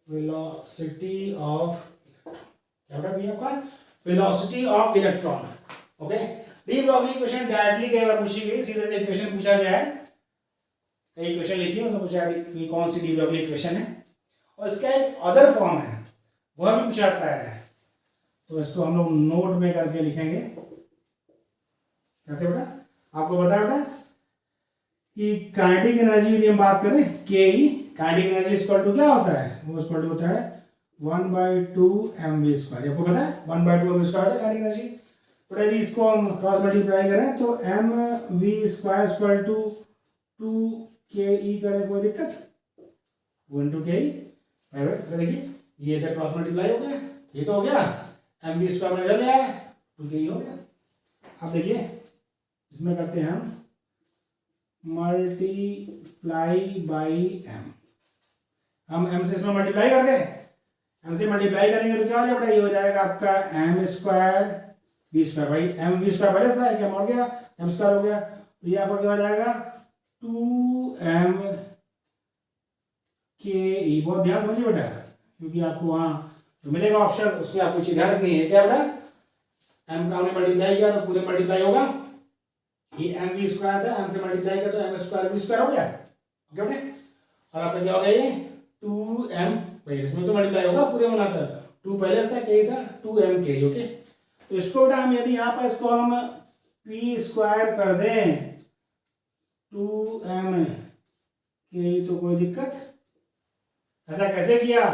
वेलोसिटी ऑफ, क्या बेटा v आपका? Velocity of electron. Okay, de Broglie equation directly कई बार पूछी गई, सीधे सीधे इक्वेशन पूछा गया है। कई इक्वेशन लिखी है, उसमें पूछा कि कौन सी डी ब्रॉगली इक्वेशन है, और इसका एक अदर फॉर्म है, वह भी पूछा जाता है। तो इसको हम लोग नोट में करके लिखेंगे। कैसे बेटा? आपको बता बेटा कि काइनेटिक एनर्जी यदि हम बात करें के ई, काइनेटिक एनर्जी इक्वल टू क्या होता है? वो इक्वल टू होता है 1/2 mv²। आपको पता है 1/2 mv² होता है काइनेटिक एनर्जी। तो यदि इसको हम क्रॉस मल्टीप्लाई करें तो mv² इक्वल टू 2ke करें, कोई दिक्कत? 1/2ke। देखिए ये इधर क्रॉस मल्टीप्लाई हो गया, ये तो हो गया, mv² में इधर ले आया, 2ke हो गया। अब देखिए इसमें करते हैं हम मल्टीप्लाई बाई एम। हम m से इसमें मल्टीप्लाई कर दें, m से मल्टीप्लाई करेंगे तो क्या हो जाएगा? ये हो जाएगा आपका m² v² भाई mv² पहले था, क्या हो गया? m² हो गया। तो ये आपका क्या हो जाएगा? 2m ke। बहुत ध्यान समझिए बेटा, क्योंकि आपको वहां जो मिलेगा ऑप्शन उसमें आपको चीज ध्यान रखनी है। क्या बेटा? m का हमने मल्टीप्लाई किया तो पूरे मल्टीप्लाई होगा। ये mv² था, m से मल्टीप्लाई किया तो m² v² हो गया। ओके बेटे? और आपका क्या हो गया? ये 2m, भाई इसमें तो मल्टीप्लाई होगा, पूरे होना था, 2 पहले था, k था, 2mk। ओके, तो इसको बेटा हम यदि यहाँ पर इसको हम p² कर दें 2mk, तो कोई दिक्कत? ऐसा कैसे किया?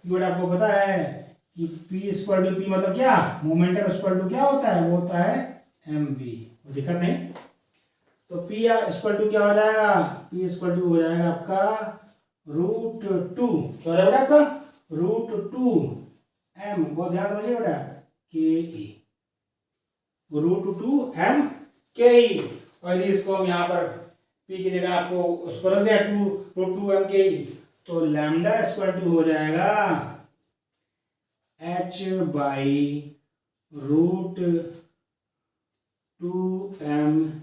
बेटा आपको पता है कि p² मतलब क्या? मोमेंटम इक्वल टू क्या होता है? वो होता है mv। कोई दिक्कत नहीं। तो p इक्वल टू क्या हो जाएगा? p इक्वल टू हो जाएगा आपका √2। क्या हो जाएगा आपका? √2m। बहुत ध्यान समझिए बेटा, ke, √2m ke। और यदि इसको हम यहाँ पर p की जगह आपको उसको रख दें √2m ke, तो लैम्डा इक्वल टू हो जाएगा h बाई √2 2m/ke।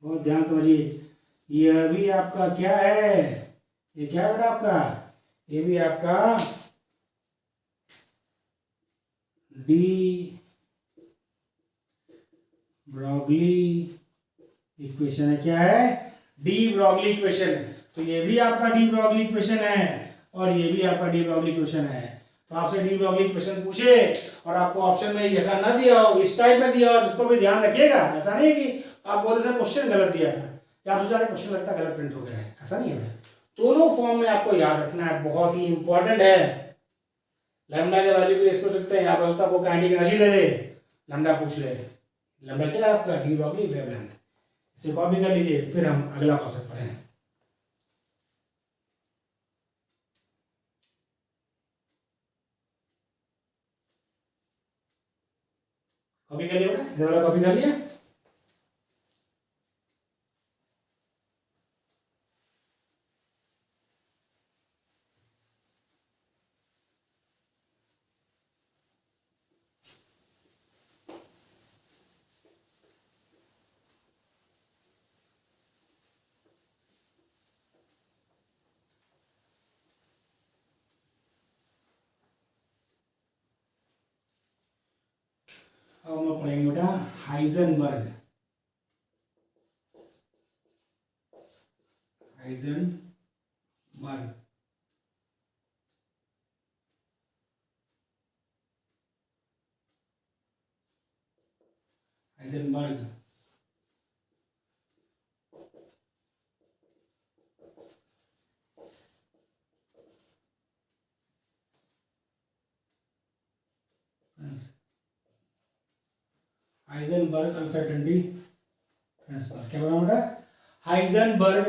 बहुत ध्यान समझिए, यह भी आपका क्या है, ये क्या है बेटा आपका, ये भी आपका डी ब्रॉगली इक्वेशन है। क्या है, डी ब्रॉगली इक्वेशन। तो ये भी आपका डी ब्रॉगली इक्वेशन है और ये भी आपका डी ब्रॉगली इक्वेशन है। तो आपसे डी ब्रॉगली इक्वेशन पूछे और आपको ऑप्शन में ऐसा ना दिया हो, इस टाइप में दिया हो, जिसको भी ध्यान रखिएगा। ऐसा नहीं कि आप बोलते सर क्वेश्चन गलत दिया था या आप सोचा क्वेश्चन लगता गलत प्रिंट हो गया है, ऐसा नहीं है। दोनों फॉर्म में आपको याद रखना है, बहुत ही इंपॉर्टेंट है। लैम्डा के वैल्यू भी इसको सकते हैं, यहाँ पर होता है आपको काइनेटिक एनर्जी दे दे, लैम्डा पूछ ले। लैम्डा क्या है आपका, डी ब्रॉगली वेवलेंथ। इसे कॉपी कर लीजिए, फिर हम अगला कॉन्सेप्ट पढ़ें। कॉपी कर लिया बेटा, वाला कॉपी कर लिया। अब हम लोग पढ़ेंगे बेटा Heisenberg. Heisenberg Heisenberg Heisenberg uncertainty principle. क्या बोला बेटा, हाइजेनबर्ग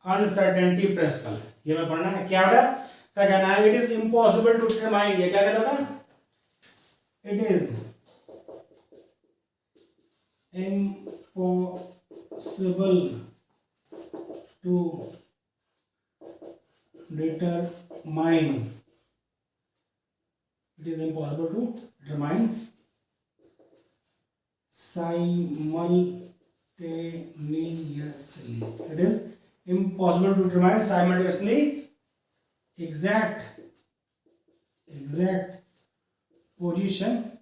अनसर्टेनिटी प्रिंसिपल। ये मैं पढ़ना है। क्या बेटा, क्या कहना है, it is impossible to determine. ये क्या कहता है बेटा, it is impossible to determine, it is impossible to determine simultaneously, it is impossible to determine simultaneously exact position.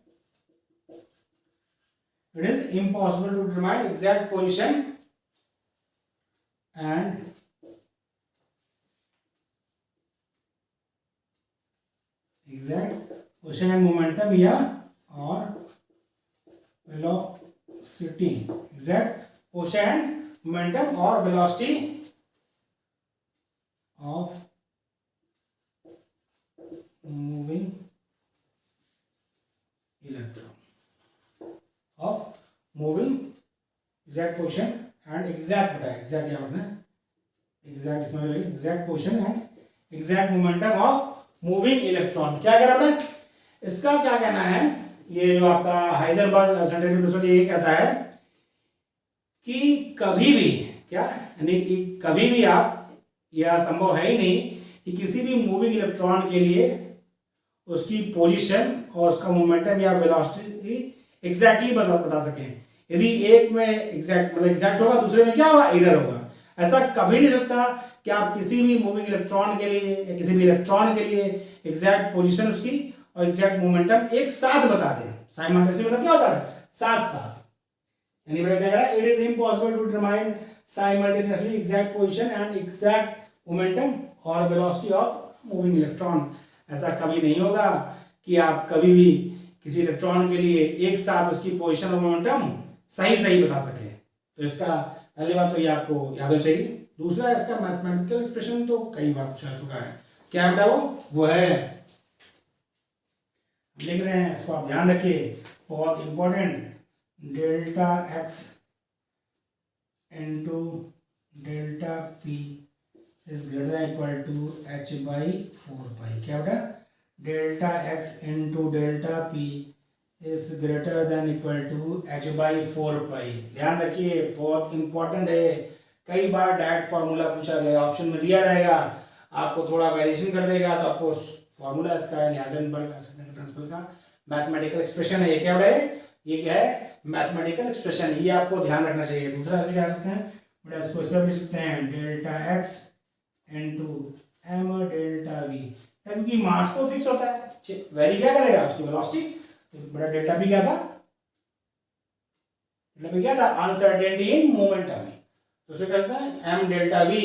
It is impossible to determine exact position and momentum या और velocity, exact position and momentum or velocity of moving electron, of moving exact position and exact exact यहाँ पर exact इसमें exact position and exact momentum of moving electron। क्या कह रहा है, इसका क्या कहना है, ये जो आपका हाइजेनबर्ग अनसर्टेनिटी प्रिंसिपल ये कहता है कि कभी भी क्या, यानी कभी भी आप, यह संभव है ही नहीं कि किसी भी मूविंग इलेक्ट्रॉन के लिए उसकी पोजीशन और उसका मोमेंटम या वेलोसिटी एग्जैक्टली बता सकें। यदि एक में एग्जैक्ट होगा, दूसरे में क्या होगा, एरर होगा। ऐसा कभी नहीं सकता कि आप किसी भी मूविंग इलेक्ट्रॉन के लिए या किसी भी इलेक्ट्रॉन के लिए एग्जैक्ट पोजीशन उसकी और एग्जैक्ट मोमेंटम एक साथ बता दें। साइमल्टेनियसली मतलब क्या होता है, साथ साथ। यानी बेटा क्या कह रहा है, it is impossible to determine simultaneously exact position and exact momentum और वेलोसिटी ऑफ मूविंग इलेक्ट्रॉन। ऐसा कभी नहीं होगा कि आप कभी भी किसी इलेक्ट्रॉन के लिए एक साथ उसकी पोजीशन और मोमेंटम सही बता सके। तो इसका पहली बात तो ये आपको याद होना चाहिए। दूसरा इसका मैथमेटिकल एक्सप्रेशन तो कई बार पूछा चुका है। क्या बेटा वो है, लिख रहे हैं, इसको आप ध्यान रखिए, बहुत important. Delta x into delta p is greater than equal to h by 4 pi. क्या बेटा, delta x into delta p is greater than equal to h by 4 pi. ध्यान रखिए, बहुत इंपॉर्टेंट है। कई बार डायरेक्ट फॉर्मूला पूछा गया, ऑप्शन में दिया रहेगा, आपको थोड़ा वेरिएशन कर देगा तो आपको फॉर्मूला इसका हाइजेनबर्ग प्रिंसिपल का मैथमेटिकल एक्सप्रेशन है। ये क्या है? ये क्या है? Mathematical expression. ये आपको ध्यान रखना चाहिए। दूसरा ऐसे क्या सकते हैं बेटा, इसको इस तरह लिख सकते हैं delta x into m delta v, क्योंकि मास तो फिक्स होता है, वेरी क्या करेगा उसकी वेलोसिटी। तो बेटा डेल्टा पी क्या था? डेल्टा पी क्या था? Uncertainty in momentum. तो उसे कहते हैं एम डेल्टा वी,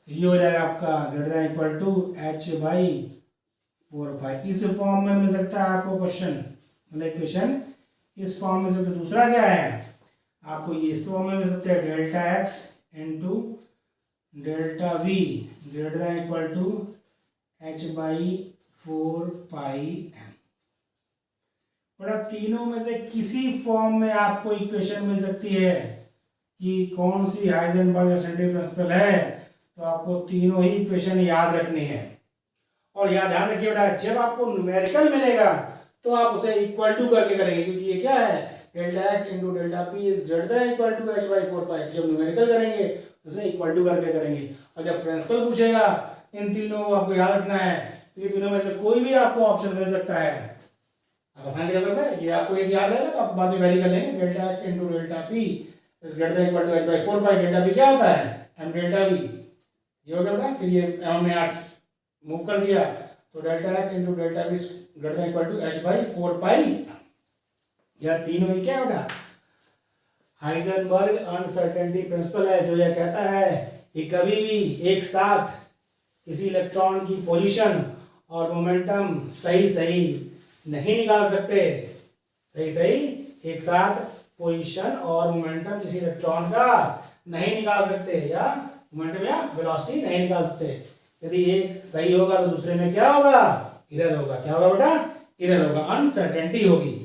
ये हो जाएगा आपका greater than equal to h by 4 pi. इस फॉर्म में मिल सकता है आपको क्वेश्चन, मतलब इक्वेशन इस फॉर्म में। सकता दूसरा क्या है आपको, ये इस फॉर्म में मिल सकता है delta x into delta v greater than equal to h by 4 pi m. बड़ा तीनों में से किसी फॉर्म में आपको इक्वेशन मिल सकती है कि कौन सी हाइजेनबर्ग एसेंडिंग प्रिंसिपल है। तो आपको तीनों ही इक्वेशन याद रखनी है। और याद ध्यान रखिए बेटा, जब आपको न्यूमेरिकल मिलेगा तो आप उसे इक्वल टू करके करेंगे, क्योंकि ये क्या है delta x into delta p is greater than equal to h by 4 pi. जब न्यूमेरिकल करेंगे तो उसे इक्वल टू करके करेंगे। और जब प्रिंसिपल पूछेगा इन तीनों को आपको याद रखना है, ये तीनों में से कोई भी आपको ऑप्शन मिल सकता है। आप आसानी से कर सकते हैं, ये आपको एक याद रहेगा तो आप बाद में वैरी कर लेंगे। Delta x into delta p is greater than equal to h by 4 pi. Delta p क्या होता है? M delta v. ये हो गया बेटा। फिर ये एम ने आर्ट्स मूव कर दिया, तो delta x into delta v greater than equal to h by 4 pi. यह तीनों ही क्या है बेटा? हाइजेनबर्ग अनसर्टेनिटी प्रिंसिपल है, जो यह कहता है कि कभी भी एक साथ किसी इलेक्ट्रॉन की पोजीशन और मोमेंटम सही सही नहीं निकाल सकते। सही सही एक साथ पोजीशन और मोमेंटम किसी इलेक्ट्रॉन का नहीं निकाल सकते, या मोमेंटम या वेलोसिटी नहीं निकाल सकते। यदि एक सही होगा तो दूसरे में क्या होगा? एरर होगा। क्या होगा बेटा? एरर होगा, अनसर्टेनिटी होगी।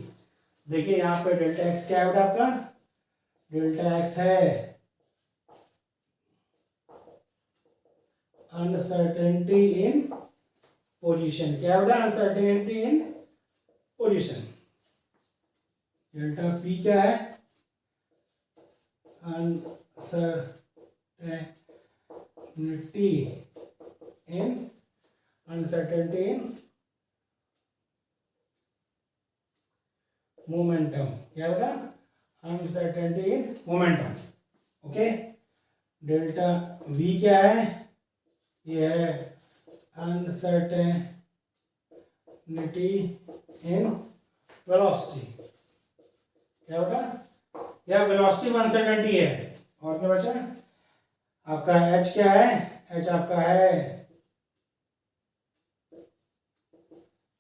देखिए यहाँ पे डेल्टा एक्स क्या है बेटा आपका? डेल्टा एक्स है अनसर्टेनिटी इन पोजीशन। क्या है बेटा? अनसर्टेनिटी इन पोजीशन। डेल्टा पी क्या है? Uncertainty in momentum. क्या बेटा? Uncertainty in momentum. Okay. Delta we क्या है? ये है अनसर्टेनिटी इन वेलोसिटी। क्या बेटा? यह वेलोसिटी में अनसर्टेनिटी है। और क्या बचा आपका? एच क्या है? एच आपका है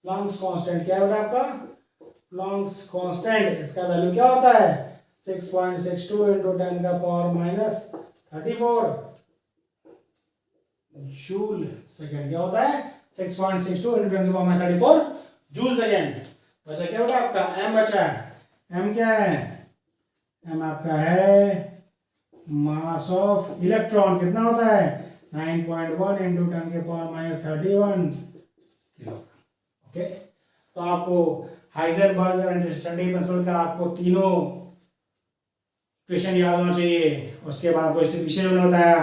प्लैंक्स कांस्टेंट। क्या है बेटा आपका? Planck's constant. इसका वैल्यू क्या होता है? 6.62 इंटू 10 का पावर माइनस 34 जूल सेकेंड। क्या होता है? 6.62 इंटू 10 का पावर माइनस 34 जूल सेकेंड। बचा क्या बेटा आपका? एम बचा है। एम क्या है? एम आपका है मास ऑफ इलेक्ट्रॉन। कितना होता है? 9.1 इंटू 10 के पावर माइनस 31 किलोग्राम। ओके। तो आपको हाइजेनबर्ग अनसर्टेनिटी प्रिंसिपल का आपको तीनों इक्वेशन याद होना चाहिए। उसके बाद आपको इससे पीछे मैंने बताया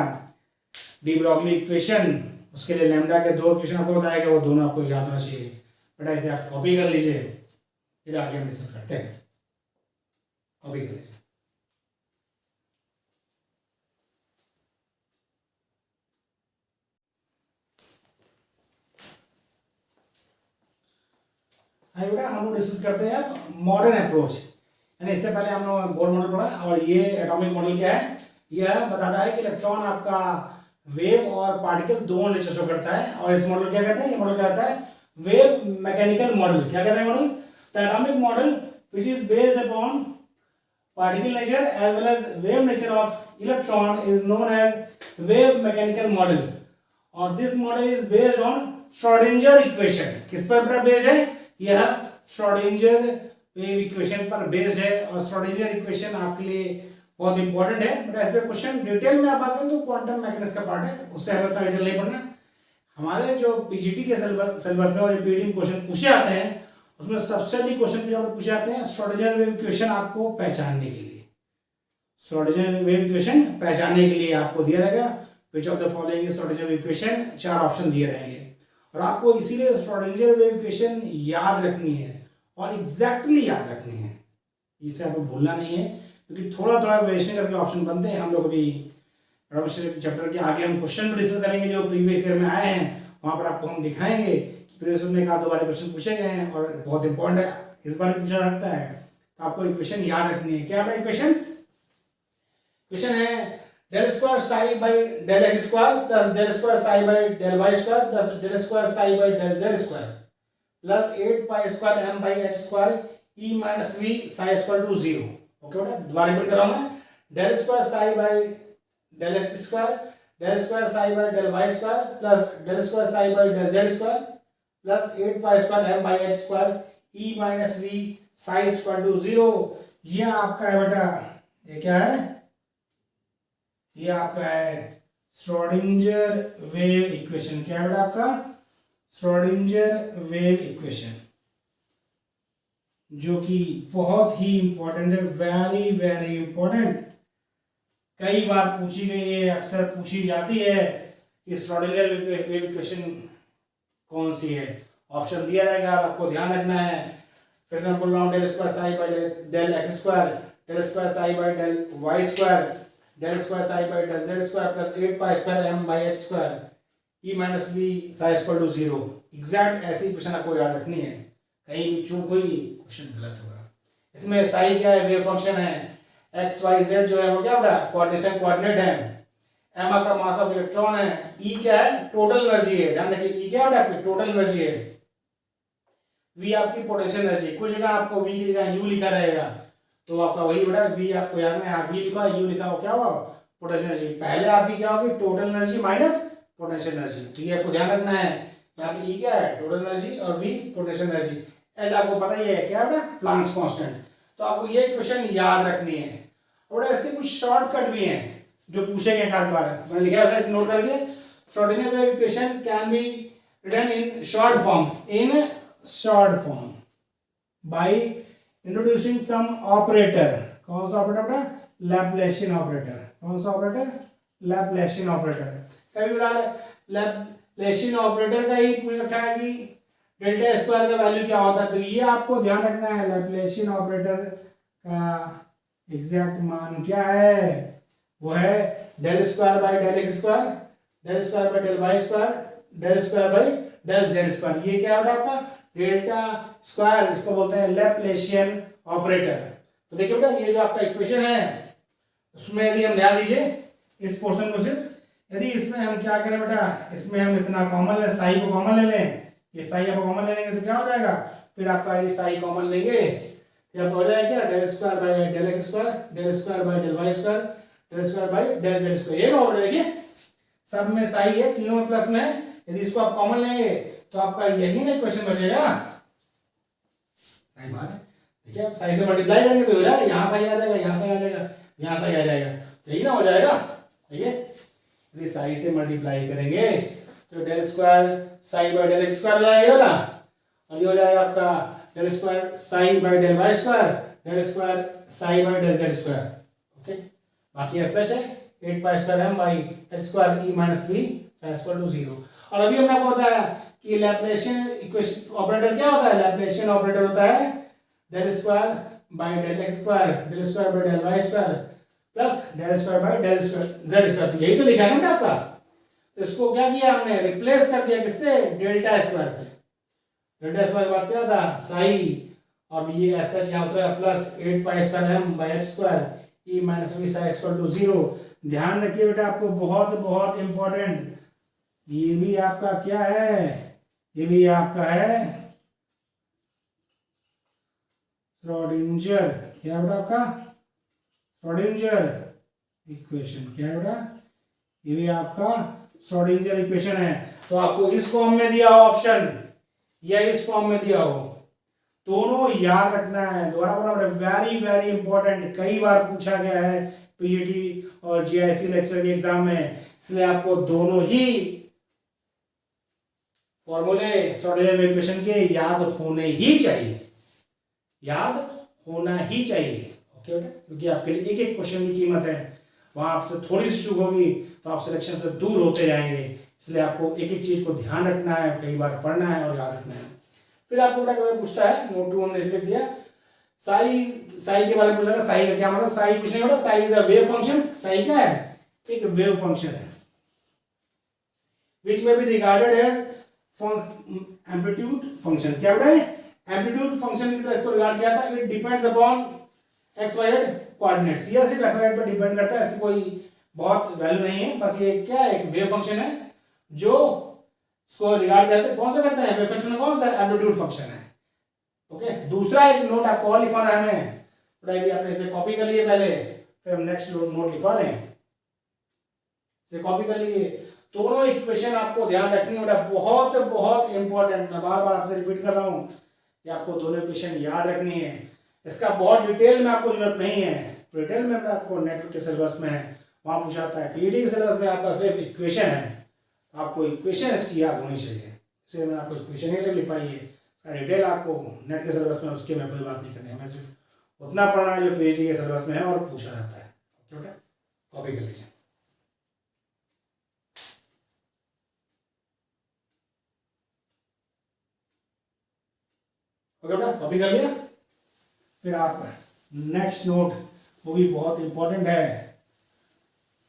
डी ब्रॉगली इक्वेशन, उसके लिए लैम्डा के दो इक्वेशन आपको बताया गया, वो दोनों आपको याद होना चाहिए। बेटा इसे आप कॉपी कर लीजिए, फिर आगे हम डिस्कस करते हैं। कॉपी कर लीजिए। हाँ बेटा, हम लोग डिस्कस करते हैं मॉडर्न अप्रोच। यानी इससे पहले हम लोग बोर मॉडल पढ़ा, और ये एटॉमिक मॉडल क्या है? यह बताता है कि इलेक्ट्रॉन आपका वेव और पार्टिकल दोनों नेचर शो करता है। और इस मॉडल क्या कहते हैं? ये मॉडल कहता है वेव मैकेनिकल मॉडल। क्या कहता है model? The atomic model which is based upon particle nature as well as wave nature of electron is known as wave mechanical model. और this model is based on Schrodinger equation. किस पर based है? यह Schrodinger wave equation पर based है। और Schrodinger equation आपके लिए बहुत इंपॉर्टेंट है। बट इस पे क्वेश्चन डिटेल में आप आते हैं तो क्वांटम मैकेनिक्स का पार्ट है, उससे हमें उतना डिटेल नहीं पढ़ना। हमारे जो पीजीटी के सिलेबस में और पीजीटी में क्वेश्चन पूछे आते हैं, उसमें सबसे अधिक क्वेश्चन जो पूछे आते हैं श्रोडिंगर वेव इक्वेशन आपको पहचानने के लिए। श्रोडिंगर वेव इक्वेशन पहचानने के लिए आपको दिया रहेगा which of the following is Schrodinger wave equation, 4 option दिए रहेंगे। और आपको इसीलिए श्रोडिंगर वेव इक्वेशन याद रखनी है, और एग्जैक्टली याद रखनी है, इसे आपको भूलना नहीं है, क्योंकि थोड़ा थोड़ा वेरिएशन करके ऑप्शन बनते हैं। हम लोग अभी चैप्टर के आगे हम क्वेश्चन भी डिस्कस करेंगे जो प्रीवियस ईयर में आए हैं, वहां पर आपको हम दिखाएंगे कि प्रीवियस ईयर में एक आध दो बार क्वेश्चन पूछे गए हैं और बहुत इंपॉर्टेंट है, इस बार पूछा जाता है। तो आपको इक्वेशन याद रखनी है। क्या है इक्वेशन? क्वेश्चन है del square psi by del x square plus del square psi by del y square plus del square psi by del z square plus 8 pi square m by h square e minus v psi square to 0। Okay बेटा, दोबारा repeat कर रहा हूं मैं। del square psi by del x square del square psi by del y square plus del square psi by del z square plus 8 pi square m by h square e minus v psi square to 0। ये आपका है बेटा, ये क्या है? ये आपका है श्रोडिंगर वेव इक्वेशन। क्या है बेटा आपका? श्रोडिंगर वेव इक्वेशन, जो कि बहुत ही इंपॉर्टेंट है, वेरी वेरी इंपॉर्टेंट। कई बार पूछी गई है, अक्सर पूछी जाती है कि श्रोडिंगर वेव इक्वेशन कौन सी है। ऑप्शन दिया रहेगा, आपको ध्यान रखना है। फिर से मैं बोल रहा हूँ, del square psi by del x square, del square psi by del y square, del square psi by del z square plus 8 pi square m by h square e minus v psi square to 0। Exact ऐसी equation आपको याद रखनी है, कहीं भी चूक हुई question गलत होगा। इसमें psi क्या है? वेव फंक्शन है। x y z जो है वो क्या होगा? कोऑर्डिनेशन कोऑर्डिनेट है। m आपका मास ऑफ इलेक्ट्रॉन है। e क्या है? टोटल एनर्जी है। ध्यान रखिए, e क्या होगा? आपकी टोटल एनर्जी है। v आपकी पोटेंशियल एनर्जी। कुछ जगह आपको v की जगह u लिखा रहेगा, तो आपका वही बेटा v आपको याद में, यहाँ v लिखा u लिखा हो, क्या हुआ? Potential energy. पहले आपकी क्या होगी? Total energy minus potential energy. तो ये आपको ध्यान रखना है। यहाँ पे E क्या है? टोटल एनर्जी, और v पोटेंशियल एनर्जी। H आपको पता ही है क्या है बेटा? Planck's constant. तो आपको ये इक्वेशन याद रखनी है। और इसके कुछ शॉर्टकट भी हैं जो पूछे गए एक आध बार, मैंने लिखा है, इसे नोट करके। Schrodinger wave equation can be written in short form, in short form by introducing some operator. कौन सा ऑपरेटर बेटा? Laplacian operator. कौन सा ऑपरेटर? Laplacian operator. कभी बार लैप्लासियन ऑपरेटर का ही पूछ रखा है कि डेल्टा स्क्वायर का वैल्यू क्या होता है, तो ये आपको ध्यान रखना है। लैप्लासियन ऑपरेटर का एग्जैक्ट मान क्या है? वो है del square by del x square, del square by del y square, del square by del z square. ये क्या होगा आपका? डेल्टा स्क्वायर, इसको बोलते हैं लैप्लासियन ऑपरेटर। तो देखिए बेटा, ये जो आपका इक्वेशन है उसमें यदि हम ध्यान दीजिए इस पोर्शन को, सिर्फ यदि इसमें हम क्या करें बेटा, इसमें हम इतना कॉमन ले, साई को कॉमन ले लें, ये साई आप कॉमन ले लेंगे तो क्या हो जाएगा? फिर आपका ये साई कॉमन लेंगे तो हो जाएगा क्या? Del square by del x square, del square by del y square, del square by del z square. ये हो देखिए, सब में साई है, तीनों में प्लस में है। यदि इसको आप कॉमन लेंगे तो आपका यही ना क्वेश्चन बचेगा। सही बात है। देखिए, आप साई से मल्टीप्लाई करेंगे तो यहाँ साई आ जाएगा, यहाँ साई आ जाएगा, यहाँ साई आ जाएगा, यही ना हो जाएगा। ठीक है, यदि साई से मल्टीप्लाई करेंगे तो del square psi by del x square हो जाएगा ना, और ये हो जाएगा आपका del square psi by del y square, del square psi by del z square. Okay, बाकी ऐसा है 8 pi square m by h square e minus v sine square to 0। और अभी हमने आपको बताया कि लैप्लासियन इक्वेशन ऑपरेटर क्या होता है? लैप्लासियन ऑपरेटर होता है del square by del x square, del square by del y square plus del square by del z square. तो यही तो लिखा है ना आपका। तो इसको क्या किया हमने? रिप्लेस कर दिया किससे? डेल्टा स्क्वायर से। डेल्टा स्क्वायर के बाद क्या था? साई, और ये ऐसा यहाँ होता है plus 8 pi square m by h square e minus v sine square to 0। ध्यान रखिए बेटा, आपको बहुत बहुत इंपॉर्टेंट, ये भी आपका क्या है? ये भी आपका है श्रोडिंगर, क्या बेटा आपका? Schrodinger equation. क्या है बेटा? ये भी आपका श्रोडिंगर इक्वेशन है। तो आपको इस फॉर्म में दिया हो ऑप्शन या इस फॉर्म में दिया हो, दोनों याद रखना है। दोबारा बोला, वेरी वेरी इंपॉर्टेंट, कई बार पूछा गया है पीजीटी और जीआईसी लेक्चर के एग्जाम में, इसलिए आपको दोनों ही फॉर्मूले श्रोडिंगर इक्वेशन के याद होने ही चाहिए, याद होना ही चाहिए। ओके बेटा, क्योंकि आपके लिए एक एक क्वेश्चन की कीमत है। वहां आपसे थोड़ी सी चूक होगी तो आप सिलेक्शन से दूर होते जाएंगे, इसलिए आपको एक एक चीज को ध्यान रखना है, कई बार पढ़ना है और याद रखना है। फिर आपको क्या पूछता है, नोट 2 हमने इसलिए दिया, साई के बारे में पूछा है। साई का क्या मतलब, साई कुछ नहीं होता, psi is a wave function. Psi क्या है, एक वेव फंक्शन है, which may be regarded as amplitude function. क्या बेटा है, एम्पलीट्यूड फंक्शन की तरह इसको रिगार्ड किया था। It depends upon x y z coordinates, ये सिर्फ एक्स वाई जेड पर डिपेंड करता है, ऐसी कोई बहुत वैल्यू नहीं है, बस ये क्या है, एक वेव फंक्शन है जो इसको रिगार्ड करते हैं, कौन सा करते हैं, वेव फंक्शन में कौन सा, एम्पलीट्यूड फंक्शन है। ओके, दूसरा एक नोट आपको और लिखवाना है हमें, बताइए आपने इसे कॉपी कर लिए पहले, फिर हम नेक्स्ट नोट लिखवा लें, इसे कॉपी कर लिए। दोनों इक्वेशन आपको ध्यान रखनी है बेटा, बहुत बहुत इंपॉर्टेंट, मैं बार बार आपसे रिपीट कर रहा हूं कि आपको दोनों इक्वेशन याद रखनी है। इसका बहुत डिटेल में आपको जरूरत नहीं है, डिटेल में आपको नेटवर्क के सिलेबस में है, वहां पूछा जाता है। पीईटी के सिलेबस में आपका सिर्फ इक्वेशन है, आपको इक्वेशन इसकी याद होनी चाहिए, इसलिए मैंने आपको इक्वेशन ही सिर्फ लिखवाई है। डिटेल आपको नेट के सिलेबस में उसके में कोई बात नहीं करनी है, हमें सिर्फ उतना पढ़ना है जो पीएचडी के सिलेबस में है और पूछा जाता है। ओके बेटा, कॉपी कर लीजिए। ओके बेटा, कॉपी कर लिया। फिर आप नेक्स्ट नोट, वो भी बहुत इंपॉर्टेंट है,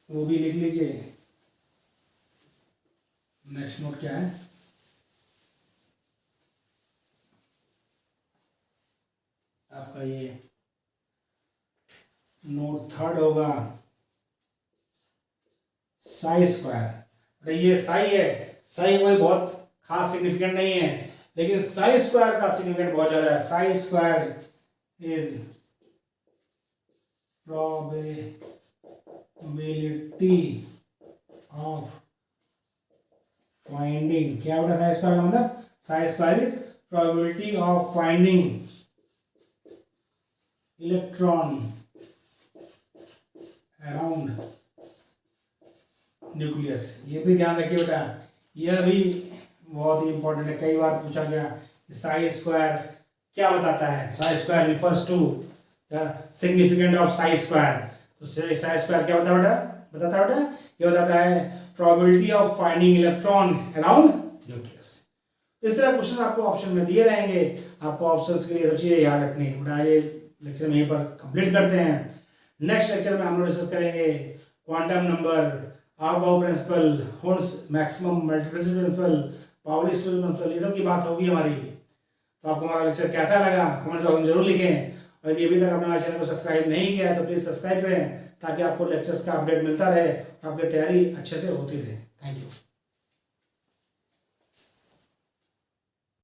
वो भी लिख लीजिए। नेक्स्ट नोट क्या है, आपका ये नोट थर्ड होगा, साई स्क्वायर। ये साई है, साई कोई बहुत खास सिग्निफिकेंट नहीं है, लेकिन साई स्क्वायर का सिग्निफिकेंट बहुत ज्यादा है। Psi square is probability of finding, क्या बेटा साई स्क्वायर का मतलब, Sai square is probability of finding electron around nucleus. ये भी ध्यान रखिए बेटा, यह भी बहुत ही इंपॉर्टेंट है, कई बार पूछा गया कि साई स्क्वायर क्या बताता है। Psi square refers to significant of psi square. तो साई स्क्वायर क्या बताता है बेटा, ये बताता है probability of finding electron around nucleus. इस तरह क्वेश्चन आपको ऑप्शन में दिए रहेंगे, आपको ऑप्शंस के लिए सब चीजें याद रखनी है। ये लेक्चर में यहीं पर कंप्लीट करते हैं। नेक्स्ट लेक्चर में हम लोग डिस्कस करेंगे quantum number, Aufbau principle, Hund's maximum multiplicity principle, Pauli principle, ये सब की बात होगी हमारी। तो आपको हमारा लेक्चर कैसा लगा कमेंट्स बॉक्स में जरूर लिखें, और यदि अभी तक आपने हमारे चैनल को सब्सक्राइब नहीं किया है तो प्लीज़ सब्सक्राइब करें, ताकि आपको लेक्चर्स का अपडेट मिलता रहे और आपकी तैयारी अच्छे से होती रहे। Thank you.